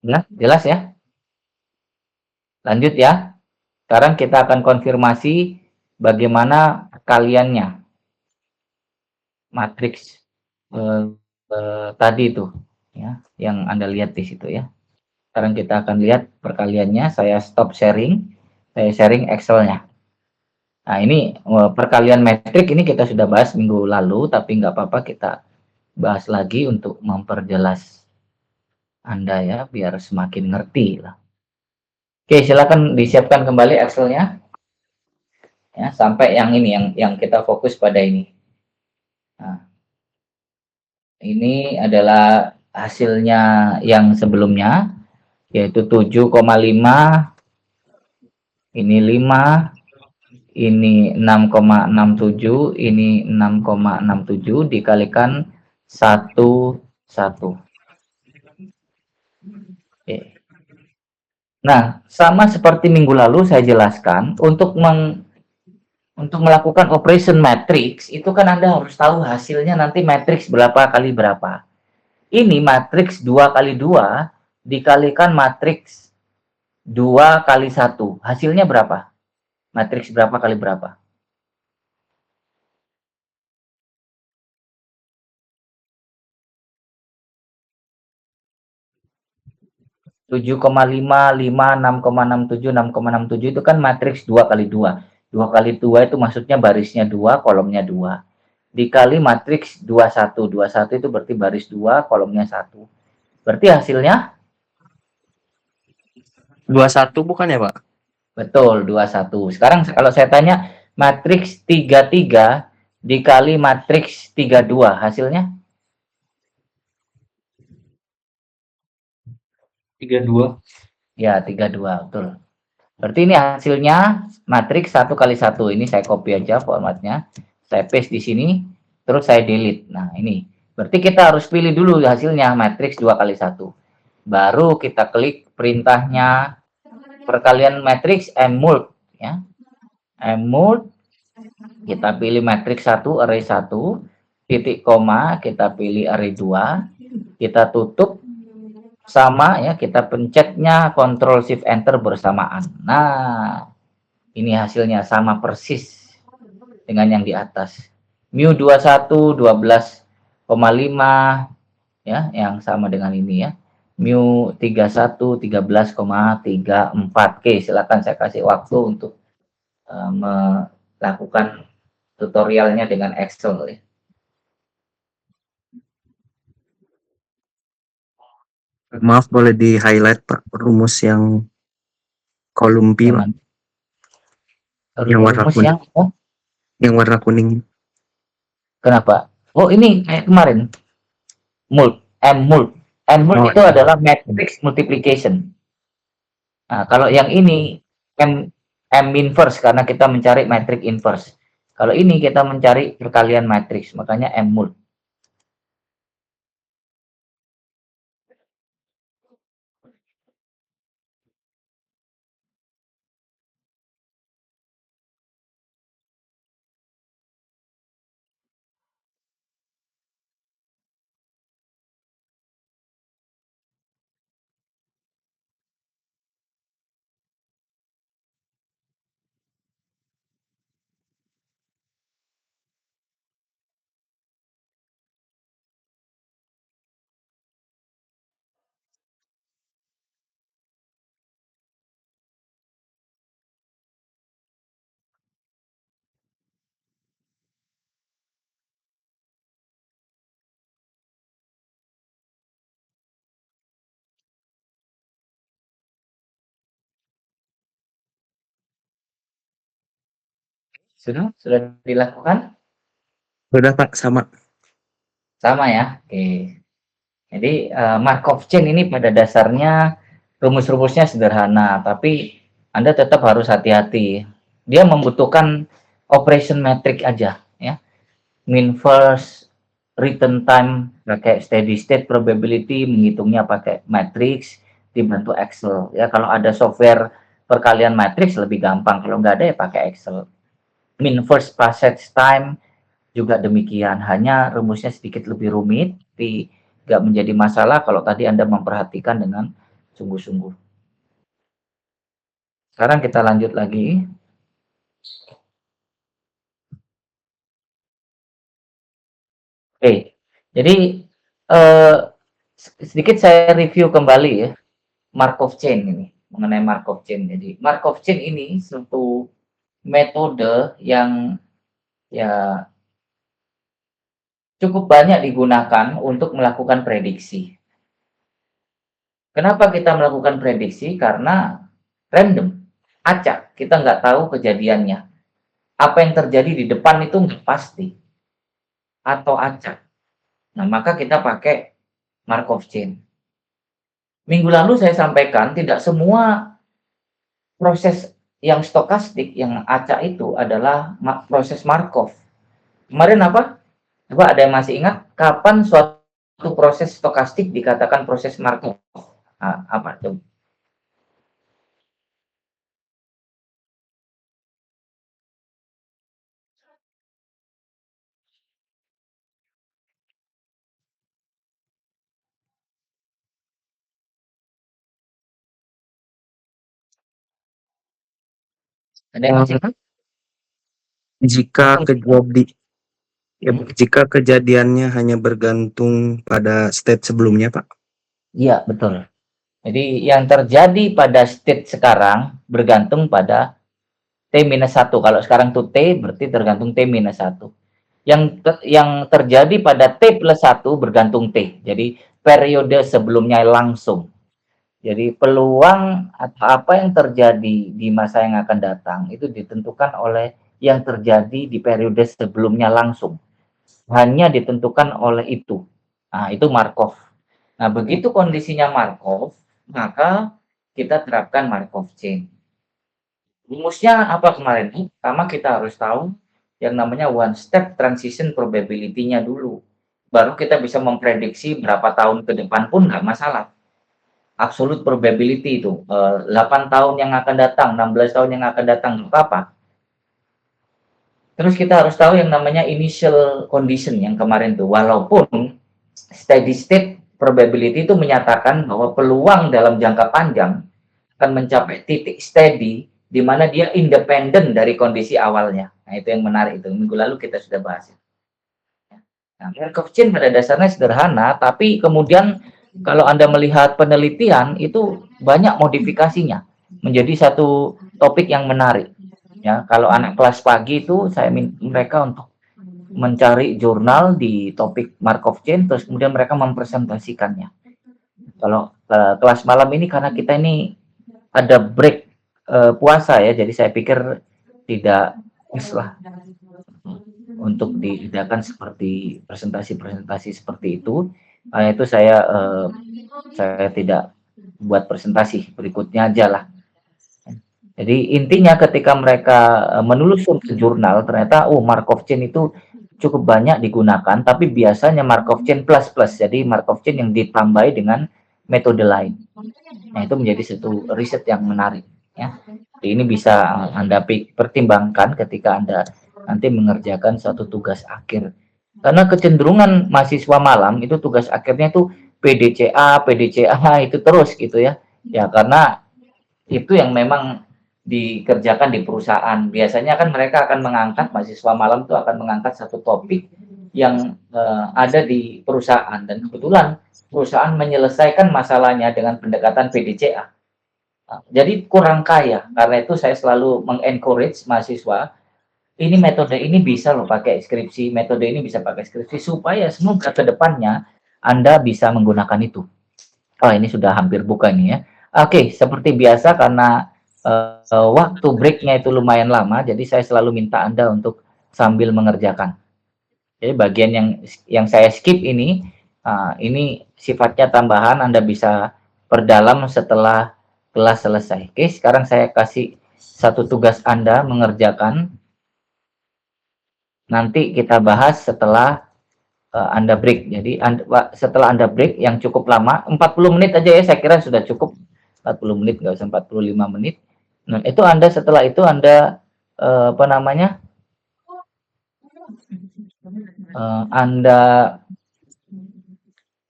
Nah, jelas ya? Lanjut ya. Sekarang kita akan konfirmasi bagaimana kaliannya. Matriks tadi itu ya, yang Anda lihat di situ ya. Sekarang kita akan lihat perkaliannya. Saya stop sharing. Saya sharing Excel-nya. Nah, ini perkalian metrik ini kita sudah bahas minggu lalu, tapi nggak apa-apa kita bahas lagi untuk memperjelas Anda ya, biar semakin ngerti lah. Oke, silakan disiapkan kembali Excel-nya. Ya, sampai yang ini, yang kita fokus pada ini. Nah, ini adalah hasilnya yang sebelumnya, yaitu 7,5, ini 5, ini 6,67, ini 6,67 dikalikan 1, 1. Oke. Nah, sama seperti minggu lalu saya jelaskan, untuk melakukan operation matrix, itu kan Anda harus tahu hasilnya nanti matrix berapa kali berapa. Ini matrix 2 kali 2 dikalikan matrix 2 kali 1. Hasilnya berapa? Matrix berapa kali berapa? 7,5, 5, 6,67, 6,67 itu kan matriks 2 kali 2. 2 kali 2 itu maksudnya barisnya 2, kolomnya 2. Dikali matriks 21. 21 itu berarti baris 2, kolomnya 1. Berarti hasilnya? 21 bukan ya Pak? Betul, 21. Sekarang kalau saya tanya, matriks 33 dikali matriks 32, hasilnya? 32. Ya, 32, betul. Berarti ini hasilnya matriks 1 kali 1. Ini saya copy aja formatnya. Saya paste di sini, terus saya delete. Nah, ini. Berarti kita harus pilih dulu hasilnya matriks 2 kali 1. Baru kita klik perintahnya perkalian matriks mmult ya. Mmult, kita pilih matriks 1 array 1, titik koma, kita pilih array 2, kita tutup sama ya, kita pencetnya Ctrl Shift Enter bersamaan. Nah, ini hasilnya sama persis dengan yang di atas. Mu 21 12,5 ya, yang sama dengan ini ya. Mu 31 13,34. Oke, silakan saya kasih waktu untuk melakukan tutorialnya dengan Excel ya. Maaf, boleh di highlight Pak rumus yang kolom B Pak? Yang warna kuning. Yang Yang warna kuning. Kenapa? Oh, ini kayak kemarin, mult, M-mult. M-mult Oh, itu adalah matrix multiplication. Nah, kalau yang ini M M inverse karena kita mencari matrix inverse. Kalau ini kita mencari perkalian matriks, makanya M-mult. Sudah dilakukan? sudah Pak, sama. Sama ya. Oke. Jadi Markov chain ini pada dasarnya rumus-rumusnya sederhana, tapi Anda tetap harus hati-hati. Dia membutuhkan operation metric aja, ya. Mean first, return time pakai steady state probability, menghitungnya pakai matrix, dibantu Excel. Ya, kalau ada software perkalian matrix lebih gampang, kalau nggak ada ya pakai Excel. Mean first passage time juga demikian, hanya rumusnya sedikit lebih rumit, tapi nggak menjadi masalah kalau tadi Anda memperhatikan dengan sungguh-sungguh. Sekarang kita lanjut lagi. Oke, jadi eh, sedikit saya review kembali ya Markov chain ini mengenai Markov chain. Jadi Markov chain ini suatu metode yang ya cukup banyak digunakan untuk melakukan prediksi. Kenapa kita melakukan prediksi? Karena random, acak, kita nggak tahu kejadiannya. Apa yang terjadi di depan itu nggak pasti atau acak. Nah, maka kita pakai Markov chain. Minggu lalu saya sampaikan tidak semua proses yang stokastik, yang acak itu adalah proses Markov. Kemarin apa? Coba ada yang masih ingat kapan suatu proses stokastik dikatakan proses Markov? Nah, apa tuh? Ada yang masih ingat? Jika kejadi ya, jika kejadiannya hanya bergantung pada state sebelumnya, Pak. Iya, betul. Jadi yang terjadi pada state sekarang bergantung pada T-1. Kalau sekarang tuh T berarti tergantung T-1. Yang terjadi pada T+1 bergantung T. Jadi periode sebelumnya langsung. Jadi peluang atau apa yang terjadi di masa yang akan datang itu ditentukan oleh yang terjadi di periode sebelumnya langsung. Hanya ditentukan oleh itu. Nah, itu Markov. Nah, begitu kondisinya Markov, maka kita terapkan Markov chain. Rumusnya apa kemarin? Pertama kita harus tahu yang namanya one step transition probability-nya dulu. Baru kita bisa memprediksi berapa tahun ke depan pun nggak masalah. Absolute probability itu 8 tahun yang akan datang, 16 tahun yang akan datang, nggak apa-apa. Terus kita harus tahu yang namanya initial condition yang kemarin tuh. Walaupun steady state probability itu menyatakan bahwa peluang dalam jangka panjang akan mencapai titik steady di mana dia independen dari kondisi awalnya. Nah, itu yang menarik itu. Minggu lalu kita sudah bahas. Nah, Markov chain pada dasarnya sederhana, tapi kemudian kalau Anda melihat penelitian itu banyak modifikasinya menjadi satu topik yang menarik. Ya, kalau anak kelas pagi itu saya minta mereka untuk mencari jurnal di topik Markov chain, terus kemudian mereka mempresentasikannya. Kalau kelas malam ini karena kita ini ada break puasa ya, jadi saya pikir tidak lah untuk diadakan seperti presentasi-presentasi seperti itu. Itu saya tidak buat presentasi, berikutnya aja lah. Jadi intinya ketika mereka menelusur ke jurnal, ternyata Markov chain itu cukup banyak digunakan, tapi biasanya Markov chain plus plus, jadi Markov chain yang ditambahi dengan metode lain. Nah, itu menjadi satu riset yang menarik, ya. Jadi ini bisa Anda pertimbangkan ketika Anda nanti mengerjakan suatu tugas akhir. Karena kecenderungan mahasiswa malam itu tugas akhirnya itu PDCA itu terus gitu ya. Ya karena itu yang memang dikerjakan di perusahaan. Biasanya kan mereka akan mengangkat, mahasiswa malam itu akan mengangkat satu topik yang ada di perusahaan, dan kebetulan perusahaan menyelesaikan masalahnya dengan pendekatan PDCA. Jadi kurang kaya. Karena itu saya selalu mengencourage mahasiswa, ini metode ini bisa loh pakai skripsi, metode ini bisa pakai skripsi, supaya semoga ke depannya Anda bisa menggunakan itu. Oh, ini sudah hampir buka nih ya. Oke, seperti biasa karena waktu breaknya itu lumayan lama, jadi saya selalu minta Anda untuk sambil mengerjakan. Jadi bagian yang saya skip ini sifatnya tambahan, Anda bisa perdalam setelah kelas selesai. Oke, sekarang saya kasih satu tugas Anda mengerjakan. Nanti kita bahas setelah Anda break. Jadi setelah Anda break yang cukup lama, 40 menit aja ya, saya kira sudah cukup. 40 menit, nggak usah 45 menit. Nah, itu Anda setelah itu Anda Anda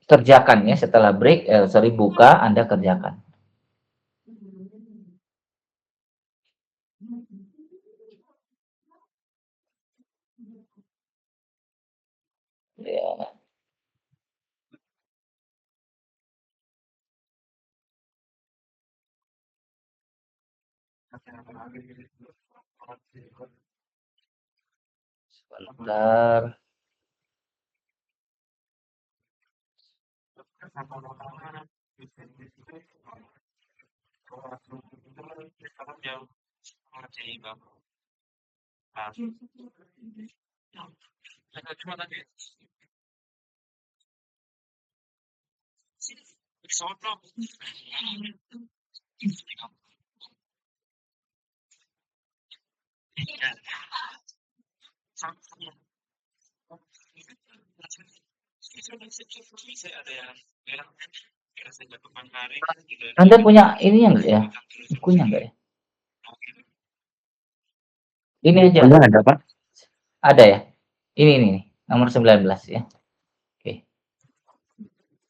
kerjakan ya setelah break, buka, Anda kerjakan. Ya. Sebentar. Anda punya ini enggak ya? Bukunya enggak ya? Ini aja. Ada Pak? Ada ya? Ini nih, nomor 19 ya. Oke.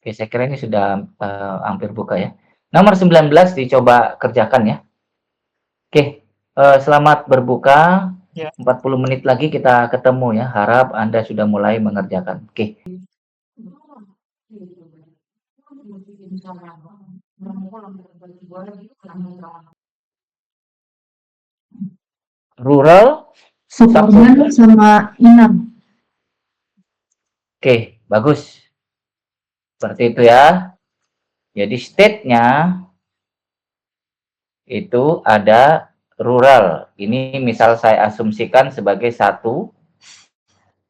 Oke, saya kira ini sudah hampir buka ya. Nomor 19 dicoba kerjakan ya. Oke, selamat berbuka. Ya. 40 menit lagi kita ketemu ya. Harap Anda sudah mulai mengerjakan. Oke. Rural Suburban sama inam. Oke, bagus. Seperti itu ya. Jadi state-nya itu ada rural. Ini misal saya asumsikan sebagai satu,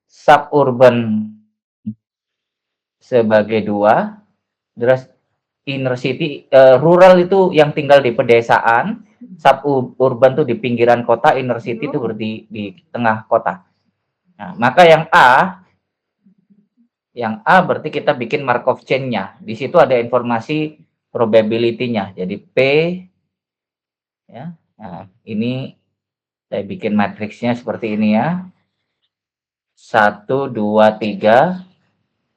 suburban sebagai dua, terus inner city, rural itu yang tinggal di pedesaan, suburban itu di pinggiran kota, inner city itu di tengah kota. Nah, maka yang A berarti kita bikin Markov chain-nya. Di situ ada informasi probability-nya. Jadi P ya. Nah, ini saya bikin matriksnya seperti ini ya. 1 2 3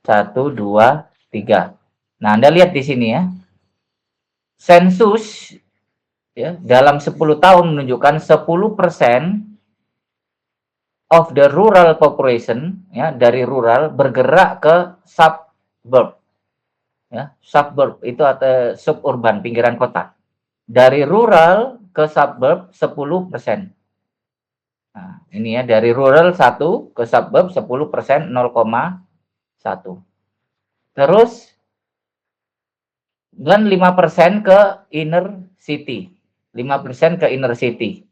1 2 3. Nah, Anda lihat di sini ya. Sensus ya, dalam 10 tahun menunjukkan 10% of the rural population ya, dari rural bergerak ke suburb. Ya, suburb itu atau suburban, pinggiran kota. Dari rural ke suburb 10%. Nah, ini ya, dari rural 1 ke suburb 10%, 0,1. Terus dan 5% ke inner city. 5% ke inner city.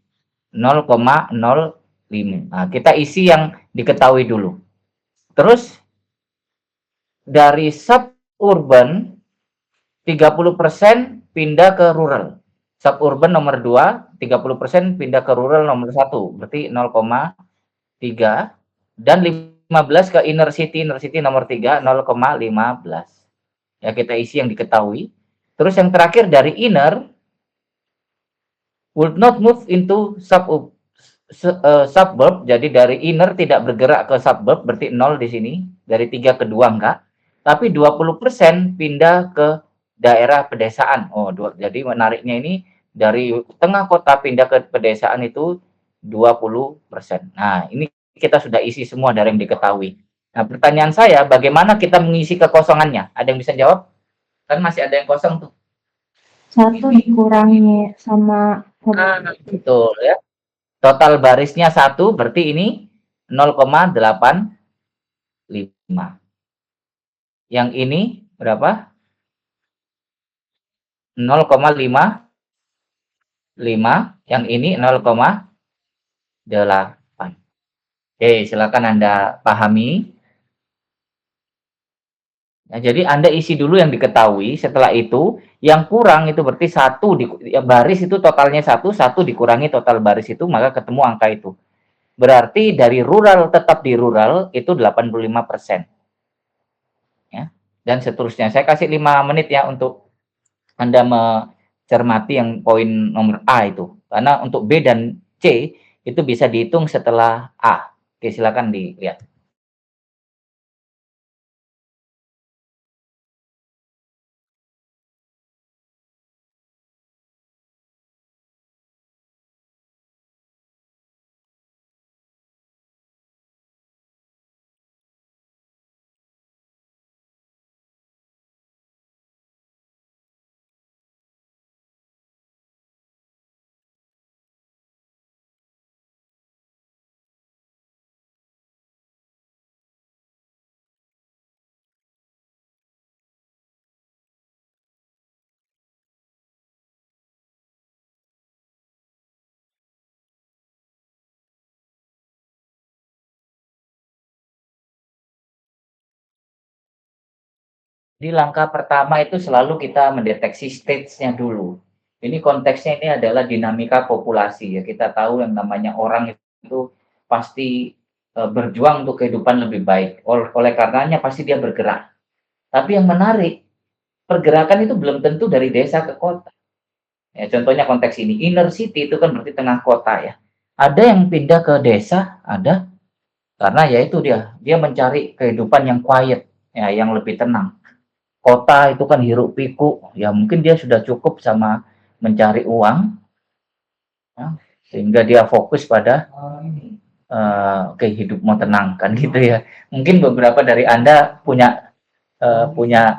0,01. Nah, kita isi yang diketahui dulu. Terus dari suburban 30% pindah ke rural. Suburban nomor 2, 30% pindah ke rural nomor 1, berarti 0,3, dan 15 ke inner city nomor 3, 0,15. Ya, kita isi yang diketahui. Terus yang terakhir dari inner would not move into suburb, jadi dari inner tidak bergerak ke suburb, berarti 0 di sini, dari 3 ke 2 enggak, tapi 20% pindah ke daerah pedesaan. Jadi menariknya ini dari tengah kota pindah ke pedesaan itu 20%. Nah, ini kita sudah isi semua dari yang diketahui. Nah, pertanyaan saya, bagaimana kita mengisi kekosongannya? Ada yang bisa jawab? Kan masih ada yang kosong tuh. 1 dikurangi sama Betul ya. Total barisnya 1, berarti ini 0,85. Yang ini berapa? 0,55. Yang ini 0,8. Oke, silakan Anda pahami. Nah, jadi Anda isi dulu yang diketahui, setelah itu yang kurang itu berarti 1 baris itu totalnya 1 dikurangi total baris itu, maka ketemu angka itu. Berarti dari rural tetap di rural itu 85%. Ya. Dan seterusnya. Saya kasih 5 menit ya untuk Anda mencermati yang poin nomor A itu. Karena untuk B dan C itu bisa dihitung setelah A. Oke, silakan dilihat. Di langkah pertama itu selalu kita mendeteksi stage-nya dulu. Ini konteksnya ini adalah dinamika populasi ya. Kita tahu yang namanya orang itu pasti berjuang untuk kehidupan lebih baik. Oleh karenanya pasti dia bergerak. Tapi yang menarik, pergerakan itu belum tentu dari desa ke kota. Ya, contohnya konteks ini, inner city itu kan berarti tengah kota ya. Ada yang pindah ke desa, ada, karena ya itu dia mencari kehidupan yang quiet, ya, yang lebih tenang. Kota itu kan hiruk pikuk, ya mungkin dia sudah cukup sama mencari uang, ya, sehingga dia fokus pada hidup mau tenang kan gitu ya. Mungkin beberapa dari Anda punya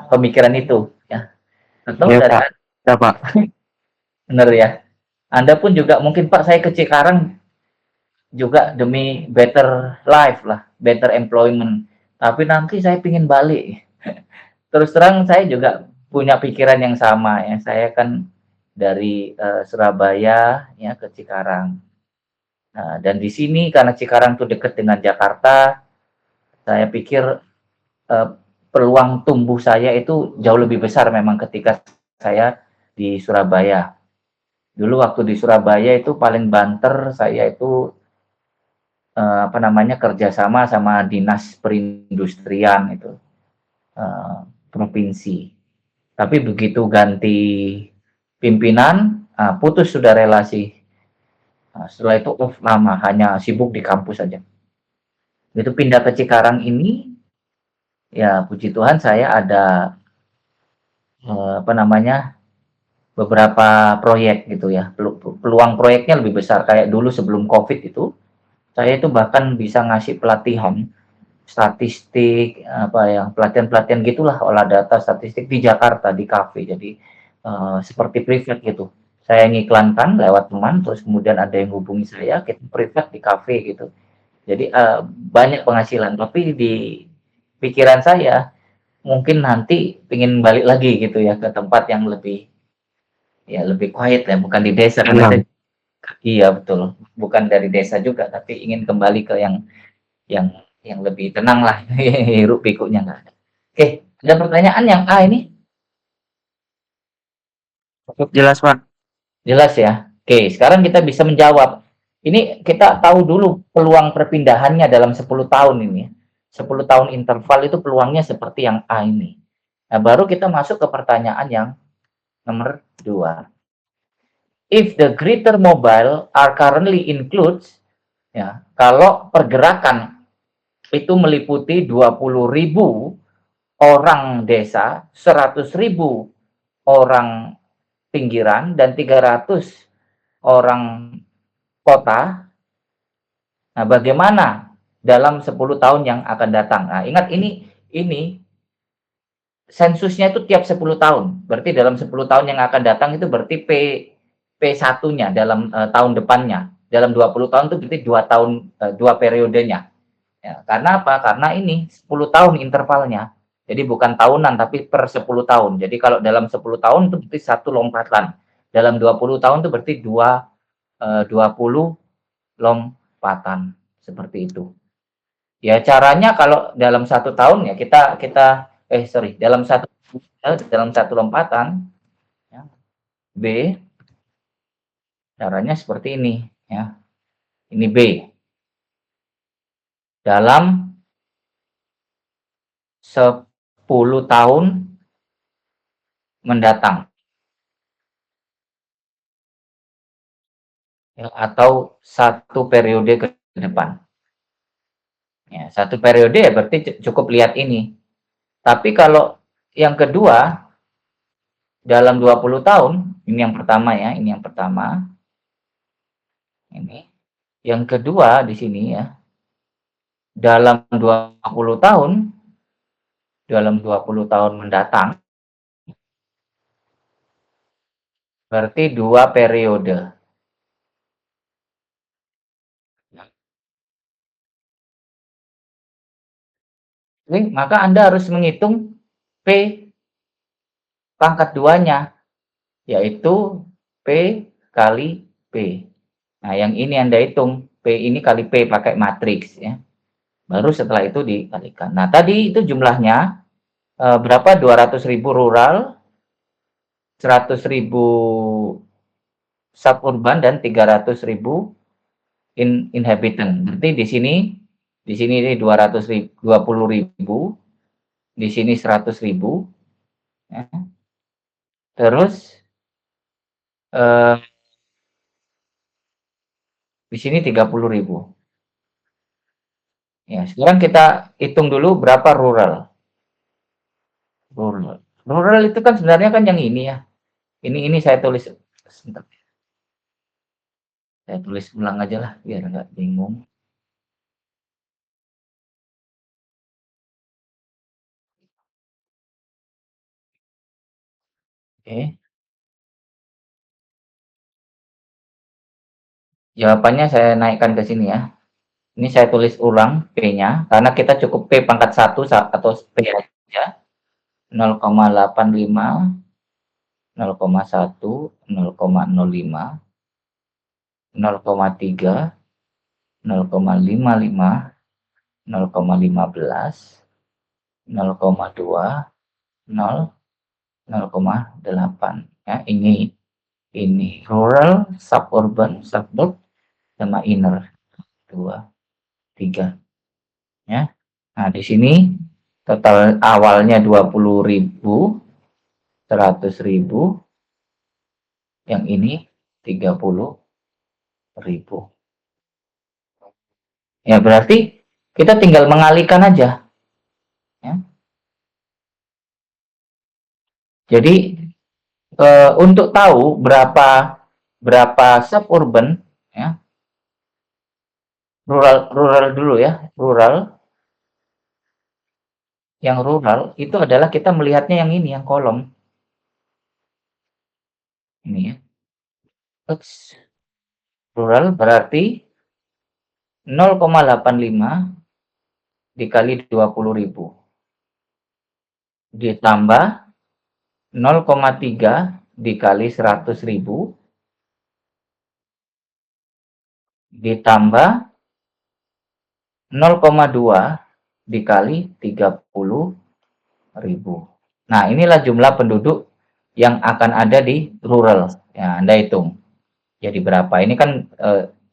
pemikiran itu, ya. Atau Ya, dari Pak. Ya, Pak. benar ya. Anda pun juga mungkin Pak, saya ke Cikarang juga demi better life lah, better employment. Tapi nanti saya pingin balik. Terus terang saya juga punya pikiran yang sama ya. Saya kan dari Surabaya ya ke Cikarang. Nah, dan di sini karena Cikarang tuh dekat dengan Jakarta, saya pikir eh, peluang tumbuh saya itu jauh lebih besar memang ketika saya di Surabaya. Dulu waktu di Surabaya itu paling banter saya itu kerjasama sama dinas perindustrian itu provinsi. Tapi begitu ganti pimpinan, putus sudah relasi. Setelah itu lama hanya sibuk di kampus saja. Itu pindah ke Cikarang ini, ya puji Tuhan saya ada beberapa proyek gitu ya. Peluang proyeknya lebih besar kayak dulu sebelum COVID itu. Saya itu bahkan bisa ngasih pelatihan statistik pelatihan-pelatihan gitulah, olah data statistik di Jakarta di kafe. Jadi seperti privat gitu. Saya ngiklankan lewat teman, terus kemudian ada yang hubungi saya, kita privat di kafe gitu. Jadi banyak penghasilan. Tapi di pikiran saya mungkin nanti pingin balik lagi gitu ya ke tempat yang lebih quiet ya, bukan di desa. Iya betul, bukan dari desa juga, tapi ingin kembali ke yang yang lebih tenang lah, hiruk pikuknya nggak ada. Oke, ada pertanyaan yang A ini? Cukup jelas, Pak. Jelas ya? Oke, sekarang kita bisa menjawab. Ini kita tahu dulu peluang perpindahannya dalam 10 tahun ini. 10 tahun interval itu peluangnya seperti yang A ini. Nah, baru kita masuk ke pertanyaan yang nomor 2. If the greater mobile are currently includes, ya, kalau pergerakan itu meliputi 20.000 orang desa, 100.000 orang pinggiran, dan 300 orang kota. Nah, bagaimana dalam 10 tahun yang akan datang? Nah, ingat ini sensusnya itu tiap 10 tahun. Berarti dalam 10 tahun yang akan datang itu berarti P1-nya dalam tahun depannya. Dalam 20 tahun itu berarti 2 tahun, 2 periodenya. Ya, karena apa? Karena ini 10 tahun intervalnya. Jadi bukan tahunan tapi per 10 tahun. Jadi kalau dalam 10 tahun itu berarti satu lompatan. Dalam 20 tahun itu berarti 20 lompatan. Seperti itu. Ya caranya kalau dalam 1 tahun ya kita kita dalam satu lompatan ya, B caranya seperti ini ya. Ini B. Dalam 10 tahun mendatang ya, atau satu periode ke depan. Ya, satu periode ya berarti cukup lihat ini. Tapi kalau yang kedua dalam 20 tahun, ini yang pertama ya, ini yang pertama. Ini. Yang kedua di sini ya, dalam 20 tahun, dalam 20 tahun mendatang, berarti 2 periode. Oke, maka Anda harus menghitung P pangkat 2-nya, yaitu P kali P. Nah, yang ini Anda hitung, P ini kali P pakai matriks ya. Baru setelah itu dikalikan. Nah, tadi itu jumlahnya berapa? 200.000 rural, 100.000 suburban, dan 300.000 inhabitant. Berarti di sini 20.000, di sini 100.000. Ya. Terus di sini 30.000. Ya, sekarang kita hitung dulu berapa rural. Rural itu kan sebenarnya kan yang ini ya. Ini saya tulis sebentar. Saya tulis ulang aja lah biar nggak bingung. Oke. Jawabannya saya naikkan ke sini ya. Ini saya tulis ulang P-nya karena kita cukup P pangkat 1 atau P aja. 0,85, 0,1, 0,05, 0,3, 0,55, 0,15, 0,2, 0, 0,8. Ya, ini rural, suburban, suburb, sama inner 2, 3. Ya. Nah, di sini total awalnya 20.000, 100.000, yang ini 30.000. Ya, berarti kita tinggal mengalihkan aja. Ya. Jadi untuk tahu berapa suburban, ya, rural dulu ya, rural. Yang rural itu adalah kita melihatnya yang ini, yang kolom. Ini ya. Oops. Rural berarti 0,85 dikali 20.000 ditambah 0,3 dikali 100.000 ditambah 0,2 dikali 30.000. Nah, inilah jumlah penduduk yang akan ada di rural. Ya, Anda hitung. Jadi berapa? Ini kan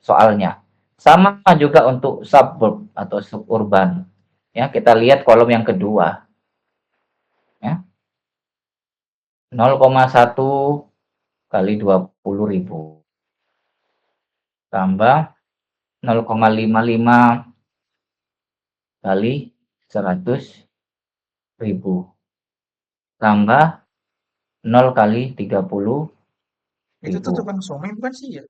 soalnya. Sama juga untuk suburb atau suburban. Ya, kita lihat kolom yang kedua. Ya. 0,1 kali 20.000 tambah 0,55 kali 100.000 tambah 0 kali 30.000. Itu tuh tukang somai bukan sih ya?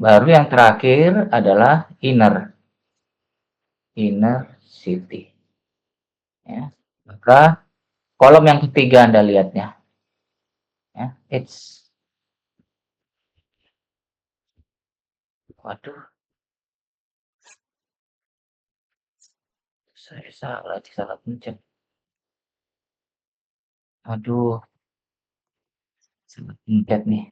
Baru yang terakhir adalah inner city. Ya. Maka kolom yang ketiga Anda lihatnya. Ya, waduh, saya salah pencet. Aduh, salah pencet nih.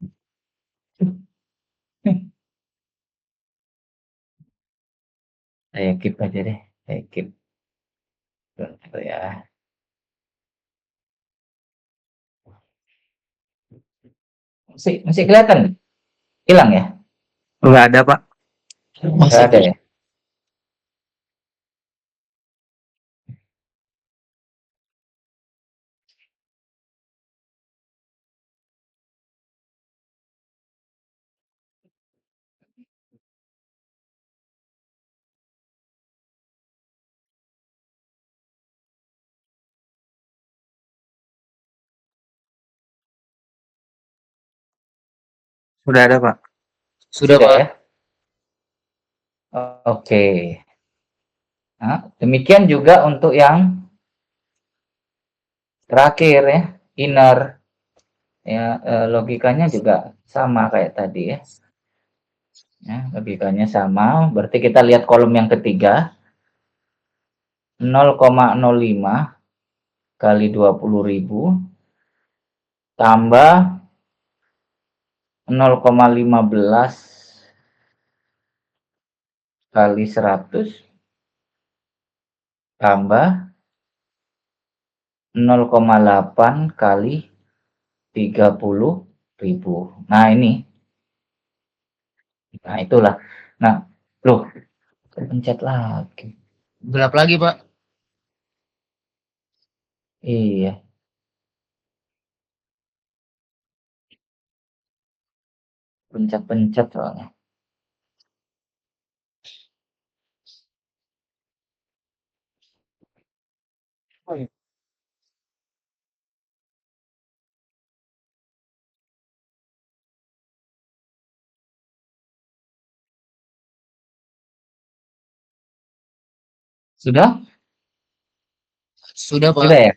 Saya keep aja deh, saya keep. Bentar ya. Masih kelihatan? Hilang ya? Nggak ada, Pak. Nggak ada ya? Sudah ada, Pak. Sudah ya? Oke. Nah, demikian juga untuk yang terakhir ya, inner. Ya, logikanya juga sama kayak tadi ya. Ya, logikanya sama. Berarti kita lihat kolom yang ketiga. 0,05 kali 20.000 tambah 0,15 kali 100 tambah 0,8 kali 30.000. Nah, ini. Nah, itulah. Nah, loh, pencet lagi. Gelap lagi, Pak. Iya. Pencet-pencet soalnya. Oh, iya. Sudah? Sudah, Pak. Sudah ya?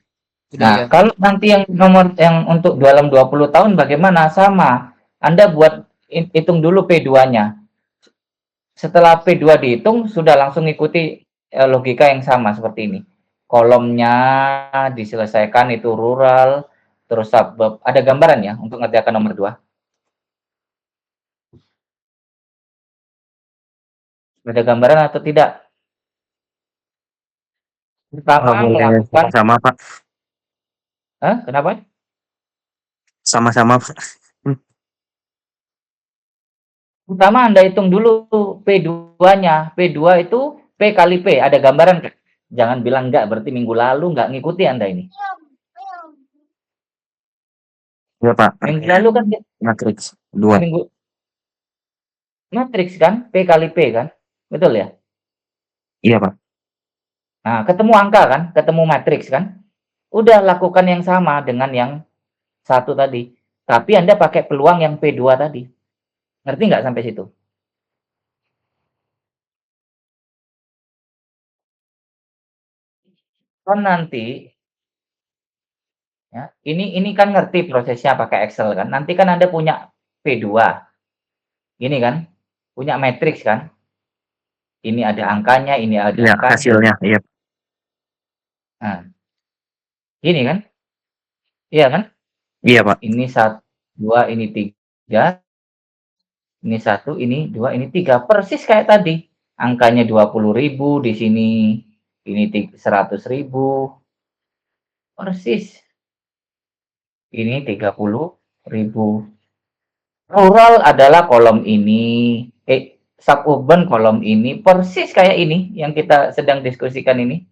Sudah Nah, ya. kalau nanti yang nomor yang untuk dalam 20 tahun bagaimana? Sama. Anda buat hitung dulu P2-nya. Setelah P2 dihitung, sudah langsung ikuti logika yang sama seperti ini. Kolomnya diselesaikan itu rural, terus suburb. Ada gambaran ya untuk ngerjakan nomor 2? Ada gambaran atau tidak? Pertama Boleh melakukan, sama, Pak. kenapa? Sama-sama, Pak. Pertama Anda hitung dulu P2-nya. P2 itu P kali P. Ada gambaran kan? Jangan bilang enggak, berarti minggu lalu enggak ngikuti Anda ini. Ya, Pak. Minggu lalu kan Matrix 2. minggu matriks kan? P kali P kan? Betul ya? Iya, Pak. Nah, ketemu angka kan? Ketemu matriks kan? Udah lakukan yang sama dengan yang satu tadi. Tapi Anda pakai peluang yang P2 tadi. Ngerti nggak sampai situ? Kan nanti ya, ini kan ngerti prosesnya pakai Excel kan. Nanti kan Anda punya P2. Gini kan? Punya matriks kan? Ini ada angkanya, ini ada Iya, angkanya. hasilnya. Iya. Nah, gini kan? Iya kan? Iya, Pak. Ini 1, 2, ini 3, Ini 1, ini 2, ini 3. Persis kayak tadi. Angkanya 20.000 di sini. Ini 100.000. Persis. Ini 30.000. Rural adalah kolom ini. Suburban kolom ini. Persis kayak ini yang kita sedang diskusikan ini.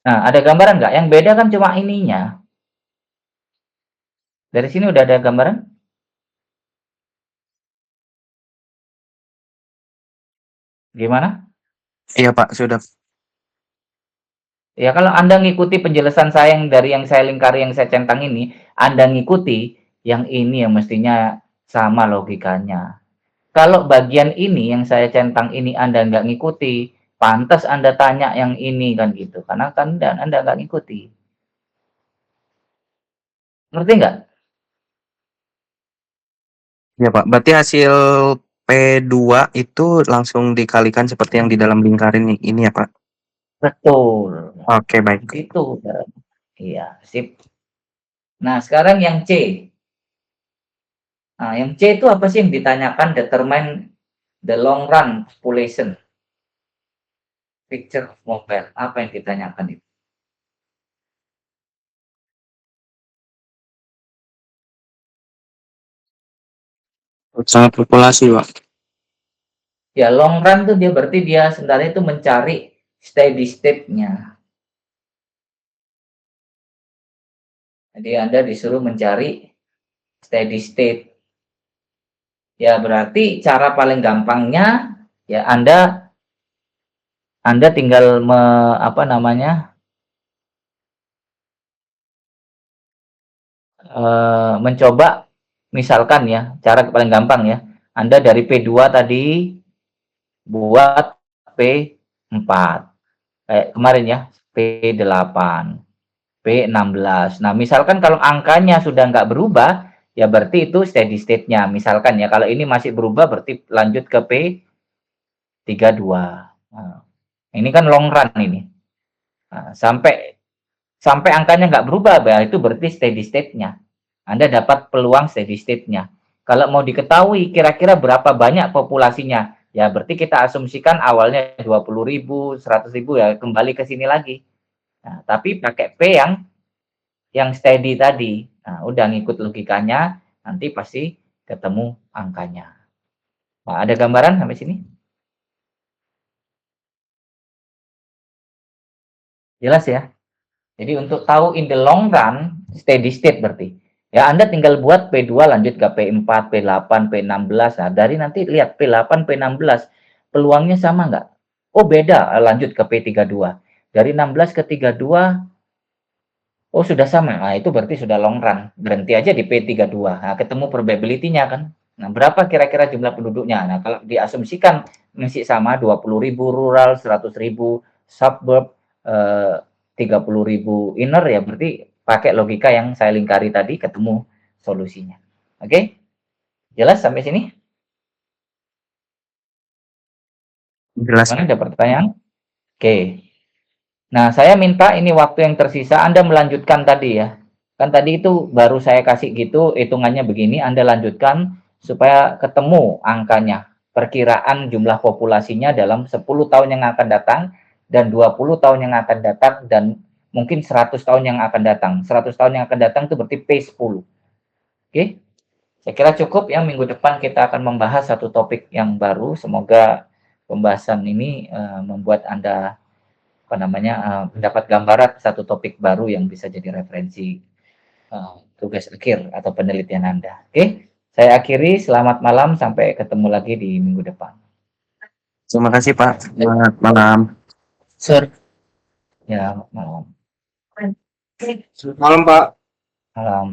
Nah, ada gambaran nggak? Yang beda kan cuma ininya. Dari sini udah ada gambaran? Gimana? Iya Pak, sudah. Ya, kalau Anda ngikuti penjelasan saya yang dari yang saya lingkari, yang saya centang ini, Anda ngikuti, yang ini yang mestinya sama logikanya. Kalau bagian ini yang saya centang ini Anda nggak ngikuti, pantas Anda tanya yang ini kan gitu. Karena kan Anda nggak ngikuti. Ngerti nggak? Ya Pak, berarti hasil P2 itu langsung dikalikan seperti yang di dalam lingkaran ini ya Pak? Betul. Oke, baik. Itu. Iya, sip. Nah, sekarang yang C. Nah, yang C itu apa sih yang ditanyakan? Determine the long run population picture of mobile. Apa yang ditanyakan itu? Sangat populasi Pak. Ya, long run tuh dia berarti dia sebenarnya itu mencari steady state-nya. Jadi Anda disuruh mencari steady state. Ya, berarti cara paling gampangnya ya Anda tinggal apa namanya? Mencoba misalkan ya, cara paling gampang ya. Anda dari P2 tadi buat P4. Kayak kemarin ya, P8. P16. Nah, misalkan kalau angkanya sudah nggak berubah, ya berarti itu steady state-nya. Misalkan ya, kalau ini masih berubah, berarti lanjut ke P32. Nah, ini kan long run ini. Nah, sampai angkanya nggak berubah, ya itu berarti steady state-nya. Anda dapat peluang steady state-nya. Kalau mau diketahui kira-kira berapa banyak populasinya, ya berarti kita asumsikan awalnya 20.000, 100.000 ya kembali ke sini lagi. Nah, tapi pakai P yang steady tadi. Nah, udah ngikut logikanya, nanti pasti ketemu angkanya. Nah, ada gambaran sampai sini? Jelas ya? Jadi untuk tahu in the long run, steady state berarti. Ya, Anda tinggal buat P2 lanjut ke P4, P8, P16. Nah, dari nanti lihat P8, P16. Peluangnya sama nggak? Oh, beda. Lanjut ke P32. Dari 16 ke 32, oh sudah sama. Nah, itu berarti sudah long run. Berhenti aja di P32. Nah, ketemu probability-nya kan. Nah, berapa kira-kira jumlah penduduknya? Nah, kalau diasumsikan masih sama 20.000 rural, 100.000 suburb, 30.000 inner ya berarti pakai logika yang saya lingkari tadi ketemu solusinya. Oke? Jelas sampai sini? Jelas. Mana ada pertanyaan? Oke. Nah, saya minta ini waktu yang tersisa Anda melanjutkan tadi ya. Kan tadi itu baru saya kasih gitu, hitungannya begini, Anda lanjutkan supaya ketemu angkanya. Perkiraan jumlah populasinya dalam 10 tahun yang akan datang, dan 20 tahun yang akan datang, dan mungkin 100 tahun yang akan datang. 100 tahun yang akan datang itu berarti P10. Oke? Saya kira cukup ya, minggu depan kita akan membahas satu topik yang baru. Semoga pembahasan ini membuat Anda mendapat gambaran satu topik baru yang bisa jadi referensi tugas akhir atau penelitian Anda. Oke, saya akhiri. Selamat malam, sampai ketemu lagi di minggu depan. Terima kasih Pak. Selamat malam. Sir. Ya, malam. Selamat malam, Pak. Malam.